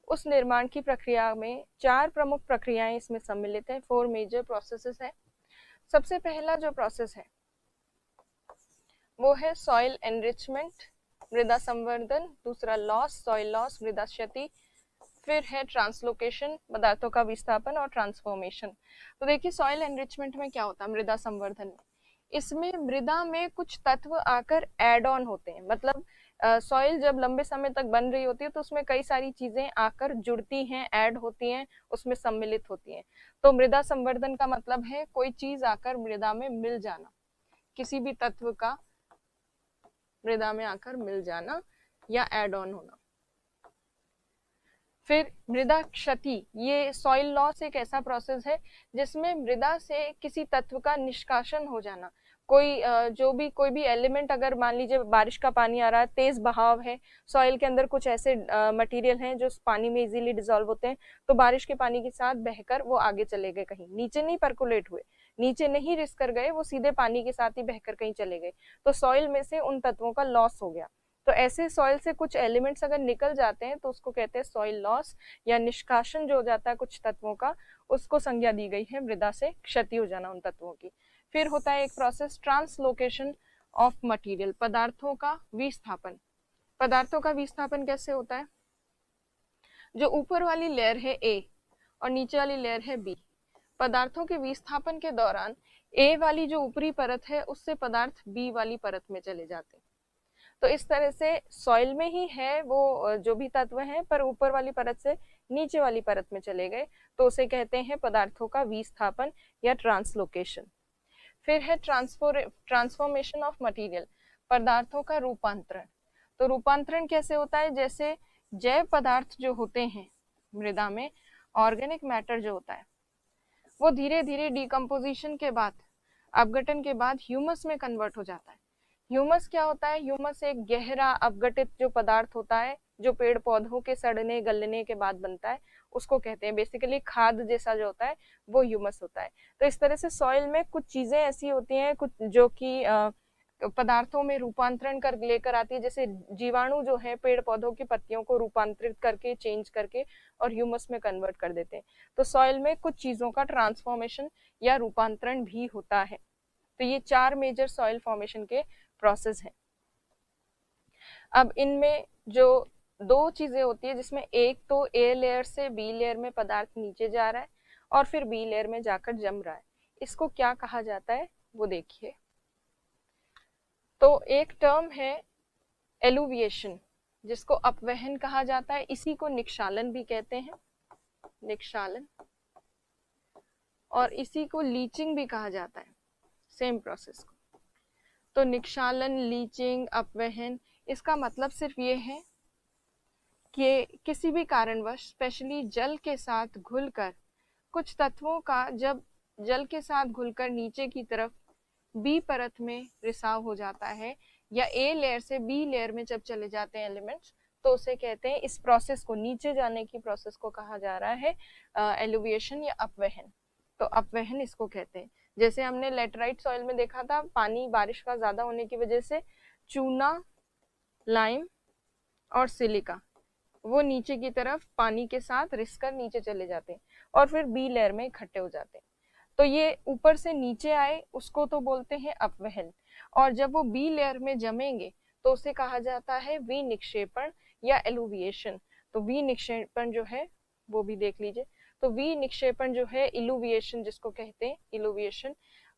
[SPEAKER 1] उस निर्माण की प्रक्रिया में 4 प्रमुख प्रक्रियाएं इसमें सम्मिलित है। 4 मेजर प्रोसेसेस है। सबसे पहला जो प्रोसेस है वो है सॉइल एनरिचमेंट, मृदा संवर्धन। दूसरा लॉस, सॉइल लॉस, मृदा क्षति। फिर है ट्रांसलोकेशन, पदार्थों का विस्थापन और ट्रांसफॉर्मेशन। तो देखिए, सॉइल एनरिचमेंट में क्या होता है, मृदा संवर्धन में, इसमें मृदा में कुछ तत्व आकर एड ऑन होते हैं। मतलब सॉइल जब लंबे समय तक बन रही होती है तो उसमें कई सारी चीजें आकर जुड़ती हैं, ऐड होती हैं, उसमें सम्मिलित होती हैं। तो मृदा संवर्धन का मतलब है कोई चीज आकर मृदा में मिल जाना, किसी भी तत्व का मृदा में आकर मिल जाना या एड ऑन होना। फिर मृदा क्षति, ये सॉइल लॉस एक ऐसा प्रोसेस है जिसमें मृदा से किसी तत्व का निष्कासन हो जाना। कोई भी एलिमेंट, अगर मान लीजिए बारिश का पानी आ रहा है, तेज बहाव है, सॉइल के अंदर कुछ ऐसे मटेरियल हैं जो पानी में इजीली डिसॉल्व होते हैं, तो बारिश के पानी के साथ बहकर वो आगे चले गए, कहीं नीचे नहीं परकुलेट हुए, नीचे नहीं रिस कर गए, वो सीधे पानी के साथ ही बहकर कहीं चले गए, तो सॉइल में से उन तत्वों का लॉस हो गया। तो ऐसे सॉइल से कुछ एलिमेंट्स अगर निकल जाते हैं तो उसको कहते हैं सॉइल लॉस, या निष्कासन जो हो जाता है कुछ तत्वों का, उसको संज्ञा दी गई है मृदा से क्षति हो जाना उन तत्वों की। फिर होता है एक प्रोसेस ट्रांसलोकेशन ऑफ मटेरियल, पदार्थों का विस्थापन। पदार्थों का विस्थापन कैसे होता है, जो ऊपर वाली लेयर है ए और नीचे वाली लेयर है बी, पदार्थों के विस्थापन के दौरान ए वाली जो ऊपरी परत है उससे पदार्थ बी वाली परत में चले जाते हैं। तो इस तरह से सॉइल में ही है वो जो भी तत्व हैं, पर ऊपर वाली परत से नीचे वाली परत में चले गए, तो उसे कहते हैं पदार्थों का विस्थापन या ट्रांसलोकेशन। फिर है ट्रांसफॉर्मेशन ऑफ मटेरियल, पदार्थों का रूपांतरण। तो रूपांतरण कैसे होता है, जैसे जैव पदार्थ जो होते हैं मृदा में, ऑर्गेनिक मैटर जो होता है, वो धीरे धीरे डिकम्पोजिशन के बाद, अपघटन के बाद ह्यूमस में कन्वर्ट हो जाता है। ह्यूमस क्या होता है, ह्यूमस एक गहरा अपघटित जो पदार्थ होता है जो पेड़ पौधों के सड़ने गलने के बाद बनता है, उसको कहते हैं, बेसिकली खाद जैसा जो होता है वो ह्यूमस होता है। तो इस तरह से सॉइल में कुछ चीजें ऐसी होती हैं कुछ जो कि पदार्थों में रूपांतरण कर लेकर आती है, जैसे जीवाणु जो है पेड़ पौधों की पत्तियों को रूपांतरित करके, चेंज करके और ह्यूमस में कन्वर्ट कर देते हैं। तो सॉइल में कुछ चीजों का ट्रांसफॉर्मेशन या रूपांतरण भी होता है। तो ये 4 मेजर सॉइल फॉर्मेशन के प्रोसेस है। अब इनमें जो 2 चीजें होती है, जिसमें एक तो ए लेयर से बी लेयर में पदार्थ नीचे जा रहा है और फिर बी लेयर में जाकर जम रहा है, इसको क्या कहा जाता है वो देखिए। तो एक टर्म है एलुविएशन, जिसको अपवहन कहा जाता है, इसी को निक्षालन भी कहते हैं, निक्षालन, और इसी को लीचिंग भी कहा जाता है, सेम प्रोसेस को। तो निक्षालन, लीचिंग, अपवहन, इसका मतलब सिर्फ ये है कि किसी भी कारणवश, स्पेशली जल के साथ घुलकर, कुछ तत्वों का जब जल के साथ घुलकर नीचे की तरफ बी परत में रिसाव हो जाता है, या ए लेयर से बी लेयर में जब चले जाते हैं एलिमेंट्स, तो उसे कहते हैं, इस प्रोसेस को, नीचे जाने की प्रोसेस को कहा जा रहा है एलुविएशन या अपवहन। तो अपवहन इसको कहते हैं। जैसे हमने लेटराइट सॉइल में देखा था, पानी बारिश का ज्यादा होने की वजह से चूना, लाइम और सिलिका वो नीचे की तरफ पानी के साथ रिसकर नीचे चले जाते हैं और फिर बी लेयर में इकट्ठे हो जाते हैं। तो ये ऊपर से नीचे आए उसको तो बोलते हैं अपवहन, और जब वो बी लेयर में जमेंगे तो उसे कहा जाता है विनिक्षेपण या एलुविएशन। तो विनिक्षेपण जो है वो भी देख लीजिए। तो विनिक्षेपण जो है, इलुविएशन जिसको कहते हैं, इलुविएशन,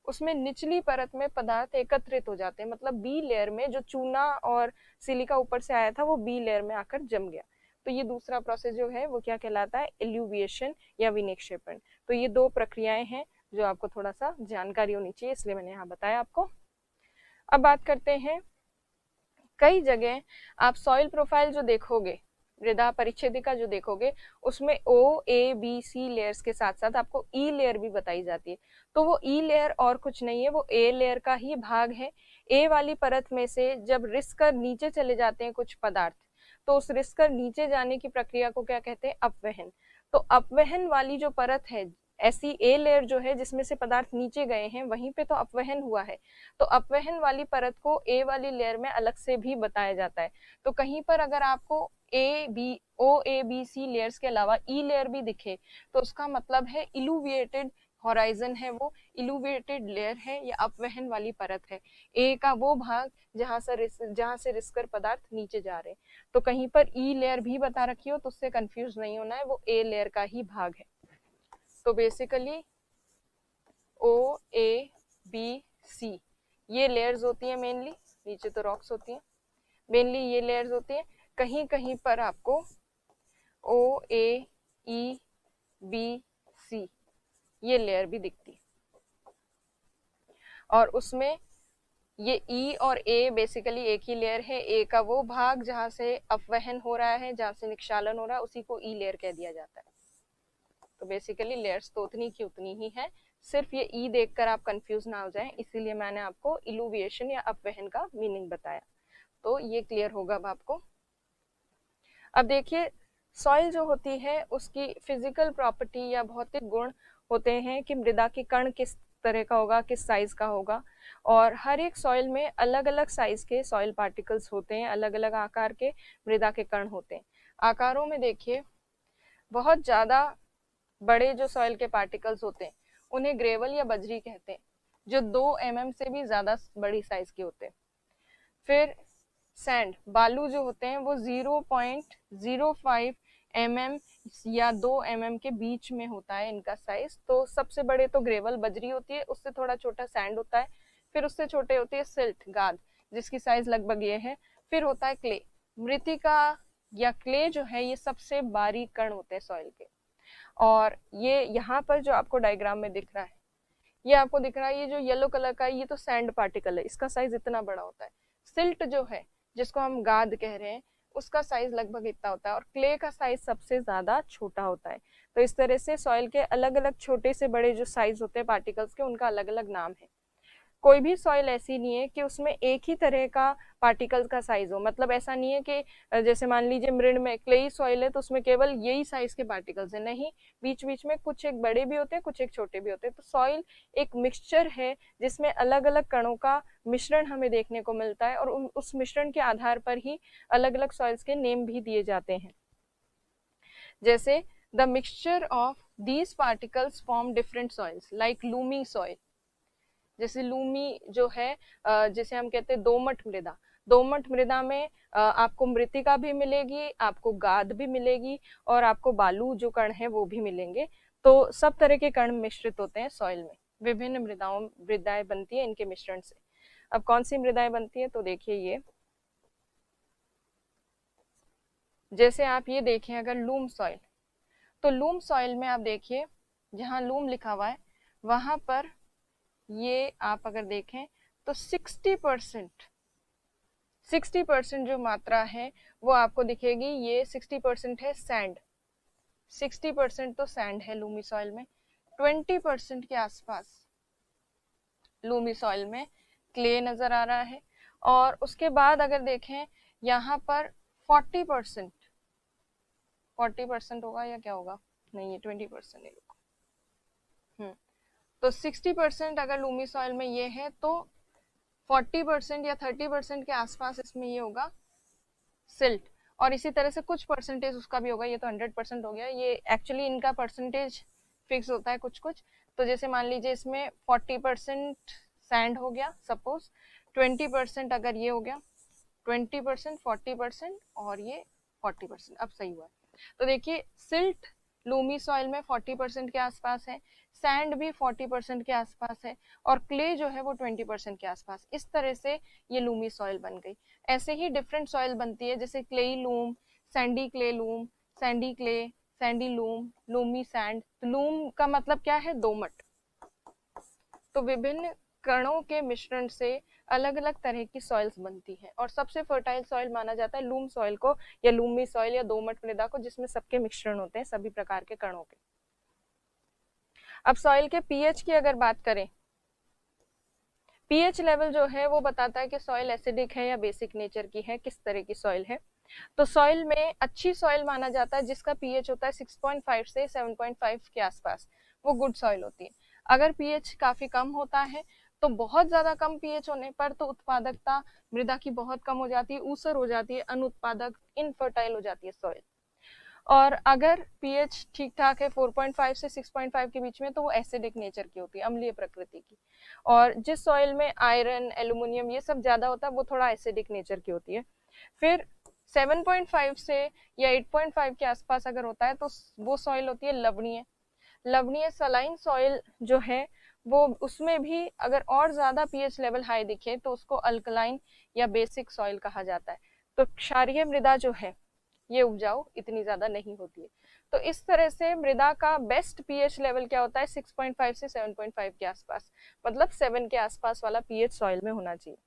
[SPEAKER 1] उसमें निचली परत में पदार्थ एकत्रित हो जाते हैं, मतलब बी लेयर में जो चूना और सिलिका ऊपर से आया था वो बी लेयर में आकर जम गया। तो ये दूसरा प्रोसेस जो है वो क्या कहलाता है, इल्यूविएशन या विनिक्षेपण। तो ये दो प्रक्रियाएं हैं जो आपको थोड़ा सा जानकारी होनी चाहिए, इसलिए मैंने यहाँ बताया आपको। अब बात करते हैं, कई जगह आप सॉइल प्रोफाइल जो देखोगे, मृदा परिच्छेदिका जो देखोगे, उसमें ओ ए बी सी लेयर्स के साथ साथ आपको ई लेयर भी बताई जाती है। तो वो ई लेयर और कुछ नहीं है, वो ए लेयर का ही भाग है। ए वाली परत में से जब रिस कर नीचे चले जाते हैं कुछ पदार्थ, तो उस रिस कर नीचे जाने की प्रक्रिया को क्या कहते हैं, अपवहन। तो अपवहन वाली जो परत है, ऐसी ए लेयर जो है जिसमें से पदार्थ नीचे गए हैं, वहीं पे तो अपवहन हुआ है। तो अपवहन वाली परत को ए वाली लेयर में अलग से भी बताया जाता है। तो कहीं पर अगर आपको ओ ए बी सी लेयर्स के अलावा ई लेयर भी दिखे, तो उसका मतलब है इलुविएटेड हॉराइजन है, वो इलुविएटेड लेयर है या अपवहन वाली परत है। ए का वो भाग जहां से रिसकर पदार्थ नीचे जा रहे हैं। तो कहीं पर ई लेयर भी बता रखी हो तो उससे कंफ्यूज नहीं होना है, वो ए लेयर का ही भाग है। तो basically O A B C ये लेयर्स होती हैं मेनली, नीचे तो रॉक्स होती हैं, मेनली ये लेयर्स होती हैं। कहीं कहीं पर आपको ओ ए ई बी सी ये लेयर भी दिखती है, और उसमें ये ई और ए बेसिकली एक ही लेयर है। ए का वो भाग जहां से अपवहन हो रहा है, जहां से निक्षालन हो रहा है, उसी को ई लेयर कह दिया जाता है। तो बेसिकली लेयर्स तो उतनी की उतनी ही है, सिर्फ ये ई देखकर आप कंफ्यूज ना हो जाएं, इसीलिए मैंने आपको इलुविएशन या अपवहन का मीनिंग बताया। तो ये क्लियर होगा अब आपको। अब देखिए, सॉइल जो होती है उसकी फिजिकल प्रॉपर्टी या भौतिक गुण होते हैं कि मृदा की कण किस तरह का होगा, किस साइज का होगा, और हर एक सॉइल में अलग अलग साइज के सॉइल पार्टिकल्स होते हैं, अलग अलग आकार के मृदा के कण होते हैं। आकारों में देखिए, बहुत ज्यादा बड़े जो सॉइल के पार्टिकल्स होते हैं उन्हें ग्रेवल या बजरी कहते हैं, जो 2 mm से भी ज्यादा बड़ी साइज के होते हैं। फिर सैंड, बालू जो होते हैं वो 0.05 mm या 2 mm के बीच में होता है इनका साइज। तो सबसे बड़े तो ग्रेवल बजरी होती है, उससे थोड़ा छोटा सैंड होता है। फिर उससे छोटे होती है सिल्ट, गाद, जिसकी साइज लगभग ये है। फिर होता है क्ले, मृतिका या क्ले जो है ये सबसे बारीक कण होते हैं सॉइल के। और ये यहाँ पर जो आपको डायग्राम में दिख रहा है, ये आपको दिख रहा है, ये जो येलो कलर का है ये तो सैंड पार्टिकल है, इसका साइज इतना बड़ा होता है। सिल्ट जो है जिसको हम गाद कह रहे हैं, उसका साइज लगभग इतना होता है, और क्ले का साइज सबसे ज्यादा छोटा होता है। तो इस तरह से सॉइल के अलग अलग छोटे से बड़े जो साइज होते हैं पार्टिकल्स के, उनका अलग अलग नाम है। कोई भी सॉइल ऐसी नहीं है कि उसमें एक ही तरह का पार्टिकल्स का साइज हो, मतलब ऐसा नहीं है कि जैसे मान लीजिए मृण में क्लेई सॉइल है तो उसमें केवल यही साइज के पार्टिकल्स है, नहीं, बीच बीच में कुछ एक बड़े भी होते हैं, कुछ एक छोटे भी होते हैं। तो सॉइल एक मिक्सचर है जिसमें अलग अलग कणों का मिश्रण हमें देखने को मिलता है, और उस मिश्रण के आधार पर ही अलग अलग सॉइल्स के नेम भी दिए जाते हैं। जैसे the mixture of these particles form different soils like Lumi soil. जैसे लूमी जो है, जिसे हम कहते हैं दोमट मृदा, दोमट मृदा में आपको मृतिका भी मिलेगी, आपको गाद भी मिलेगी, और आपको बालू जो कण है वो भी मिलेंगे। तो सब तरह के कण मिश्रित होते हैं सॉइल में, विभिन्न मृदाएं बनती है इनके मिश्रण से। अब कौन सी मृदाएं बनती है, तो देखिए ये, जैसे आप ये देखें अगर लूम सॉइल, तो लूम सॉइल में आप देखिए जहां लूम लिखा हुआ है वहां पर ये आप अगर देखें तो 60% जो मात्रा है वो आपको दिखेगी, ये 60% है सैंड, 60% तो सैंड है लूमी सॉइल में। 20% के आसपास लूमी सॉइल में क्ले नजर आ रहा है, और उसके बाद अगर देखें यहाँ पर 40% होगा या क्या होगा, नहीं ये 20% है। तो 60% अगर लूमी सॉइल में ये है, तो 40% या 30% के आसपास इसमें ये होगा सिल्ट, और इसी तरह से कुछ परसेंटेज उसका भी होगा। ये तो 100% हो गया, ये एक्चुअली इनका परसेंटेज फिक्स होता है कुछ कुछ। तो जैसे मान लीजिए इसमें 40% सैंड हो गया सपोज, 20% अगर ये हो गया, 20%, 40% और ये 40%। अब सही हुआ है। तो देखिए सिल्ट लूमी सॉइल में 40% के आसपास है, सैंड भी 40% के आसपास है, और क्ले जो है वो 20% के आसपास। इस तरह से ये लूमी सॉइल बन गई। ऐसे ही डिफरेंट सॉइल बनती है, जैसे clayey loam, sandy clay loam, sandy clay, sandy loam, loamy sand. तो लूम का मतलब क्या है? दोमट। तो विभिन्न कणों के मिश्रण से अलग अलग तरह की सॉइल्स बनती हैं, और सबसे फर्टाइल सॉइल माना जाता है लूम सॉइल को, या लूमी सॉइल, या दोमट मृदा को, जिसमें सबके मिश्रण होते हैं सभी प्रकार के कणों के। अब सॉइल के पीएच की अगर बात करें, पीएच लेवल जो है वो बताता है कि सॉइल एसिडिक है या बेसिक नेचर की है, किस तरह की सॉइल है। तो सॉइल में अच्छी सॉइल माना जाता है जिसका पीएच होता है 6.5 से 7.5 के आसपास, वो गुड सॉइल होती है। अगर पीएच काफी कम होता है तो बहुत ज्यादा कम पीएच होने पर तो उत्पादकता मृदा की बहुत कम हो जाती है, ऊसर हो जाती है, अनुत्पादक, इनफर्टाइल हो जाती है सॉइल। और अगर पीएच ठीक ठाक है 4.5 से 6.5 के बीच में, तो वो एसिडिक नेचर की होती है, अम्लीय प्रकृति की। और जिस सॉइल में आयरन, एल्यूमिनियम ये सब ज्यादा होता है वो थोड़ा एसिडिक नेचर की होती है। फिर 7.5 से या 8.5 के आसपास अगर होता है तो वो सॉइल होती है लवणीय। लवणीय सलाइन सॉइल जो है वो, उसमें भी अगर और ज्यादा पीएच लेवल हाई दिखे तो उसको अल्कलाइन या बेसिक सॉइल कहा जाता है। तो क्षारीय मृदा जो है ये उपजाऊ इतनी ज्यादा नहीं होती है। तो इस तरह से मृदा का बेस्ट पीएच लेवल क्या होता है? 6.5 से 7.5 के आसपास, मतलब 7 के आसपास वाला पीएच सॉइल में होना चाहिए।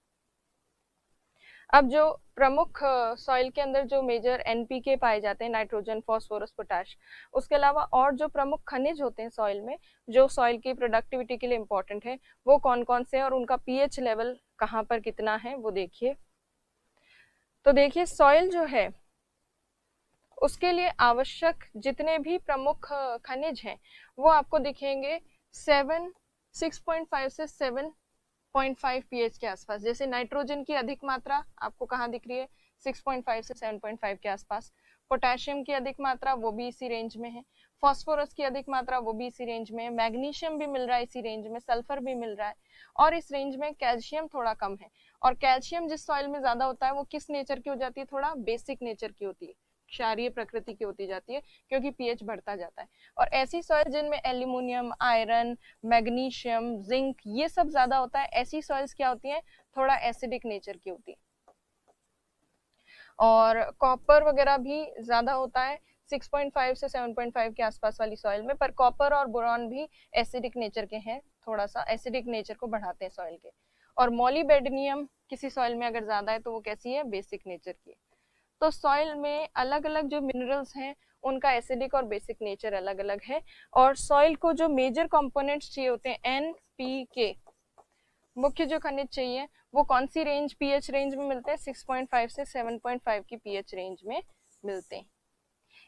[SPEAKER 1] अब जो प्रमुख सॉइल के अंदर जो मेजर एनपीके पाए जाते हैं, नाइट्रोजन, फास्फोरस, पोटाश, उसके अलावा और जो प्रमुख खनिज होते हैं सॉइल में, जो सॉइल की प्रोडक्टिविटी के लिए इंपॉर्टेंट है, वो कौन कौन से हैं और उनका पीएच लेवल कहाँ पर कितना है वो देखिए। तो देखिए सॉइल जो है उसके लिए आवश्यक जितने भी प्रमुख खनिज हैं वो आपको दिखेंगे 6.5 से 7.5 पीएच के आसपास। जैसे नाइट्रोजन की अधिक मात्रा आपको कहाँ दिख रही है? 6.5 से 7.5 के आसपास। पोटेशियम की अधिक मात्रा वो भी इसी रेंज में है। फास्फोरस की अधिक मात्रा वो भी इसी रेंज में है। मैग्नीशियम भी मिल रहा है इसी रेंज में, सल्फर भी मिल रहा है, और इस रेंज में कैल्शियम थोड़ा कम है। और कैल्शियम जिस सॉइल में ज्यादा होता है वो किस नेचर की हो जाती है? थोड़ा बेसिक नेचर की होती है, क्षारीय प्रकृति की होती जाती है, क्योंकि पीएच बढ़ता जाता है। और ऐसी सॉइल जिनमें एल्यूमिनियम, आयरन, मैग्नीशियम, जिंक ये सब ज्यादा होता है, ऐसी सॉइल्स क्या होती हैं? थोड़ा एसिडिक नेचर की होती है। और कॉपर वगैरह भी ज्यादा होता है 6.5 से 7.5 के आसपास वाली सॉइल में, पर कॉपर और बोरॉन भी एसिडिक नेचर के हैं, थोड़ा सा एसिडिक नेचर को बढ़ाते हैं सॉइल के। और मोलिबेडनियम किसी सॉइल में अगर ज्यादा है तो वो कैसी है? बेसिक नेचर की है। तो सॉइल में अलग अलग जो मिनरल्स हैं उनका एसिडिक और बेसिक नेचर अलग अलग है। और सॉइल को जो मेजर कंपोनेंट्स चाहिए होते हैं, एनपीके, मुख्य जो खनिज चाहिए, वो कौन सी रेंज, पीएच रेंज में मिलते हैं? 6.5 से 7.5 की पीएच रेंज में मिलते हैं।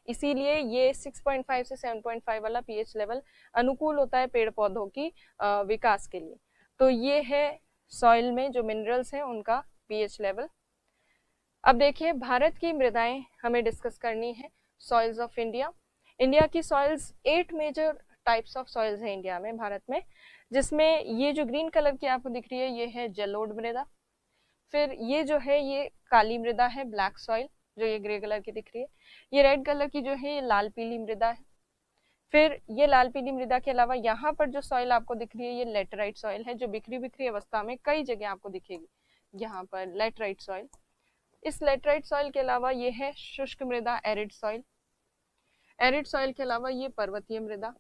[SPEAKER 1] इसीलिए ये 6.5 से 7.5 वाला पीएच लेवल अनुकूल होता है पेड़ पौधों की विकास के लिए। तो ये है सॉइल में जो मिनरल्स हैं उनका पीएच लेवल। अब देखिए भारत की मृदाएं हमें डिस्कस करनी है, सॉइल्स ऑफ इंडिया। इंडिया की soils 8 major types of soils हैं इंडिया में, भारत में, जिसमें ये जो ग्रीन कलर की आपको दिख रही है ये है जलोढ़ मृदा। फिर ये जो है ये काली मृदा है, ब्लैक सॉइल, जो ये ग्रे कलर की दिख रही है। ये रेड कलर की जो है ये लाल पीली मृदा है। फिर ये लाल पीली मृदा के अलावा यहाँ पर जो सॉइल आपको दिख रही है ये लेटराइट सॉइल है, जो बिखरी बिखरी अवस्था में कई जगह आपको दिखेगी, यहाँ पर लेटराइट सॉइल। इस लेटराइट सॉइल के अलावा ये है शुष्क मृदा, एरिड सॉइल। एरिड सॉइल के अलावा ये पर्वतीय मृदा।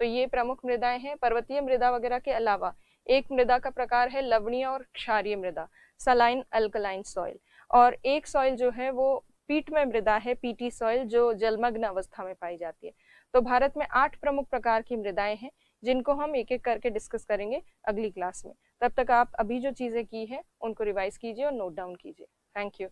[SPEAKER 1] तो ये प्रमुख मृदाएं हैं। पर्वतीय मृदा वगैरह के अलावा एक मृदा का प्रकार है लवणीय और क्षारीय मृदा, सलाइन अल्कलाइन सॉइल। और एक सॉइल जो है वो पीटमय मृदा है, पीटी सॉइल, जो जलमग्न अवस्था में पाई जाती है। तो भारत में 8 प्रमुख प्रकार की मृदाएं हैं, जिनको हम एक एक करके डिस्कस करेंगे अगली क्लास में। तब तक आप अभी जो चीजें की है उनको रिवाइज कीजिए और नोट डाउन कीजिए। Thank you.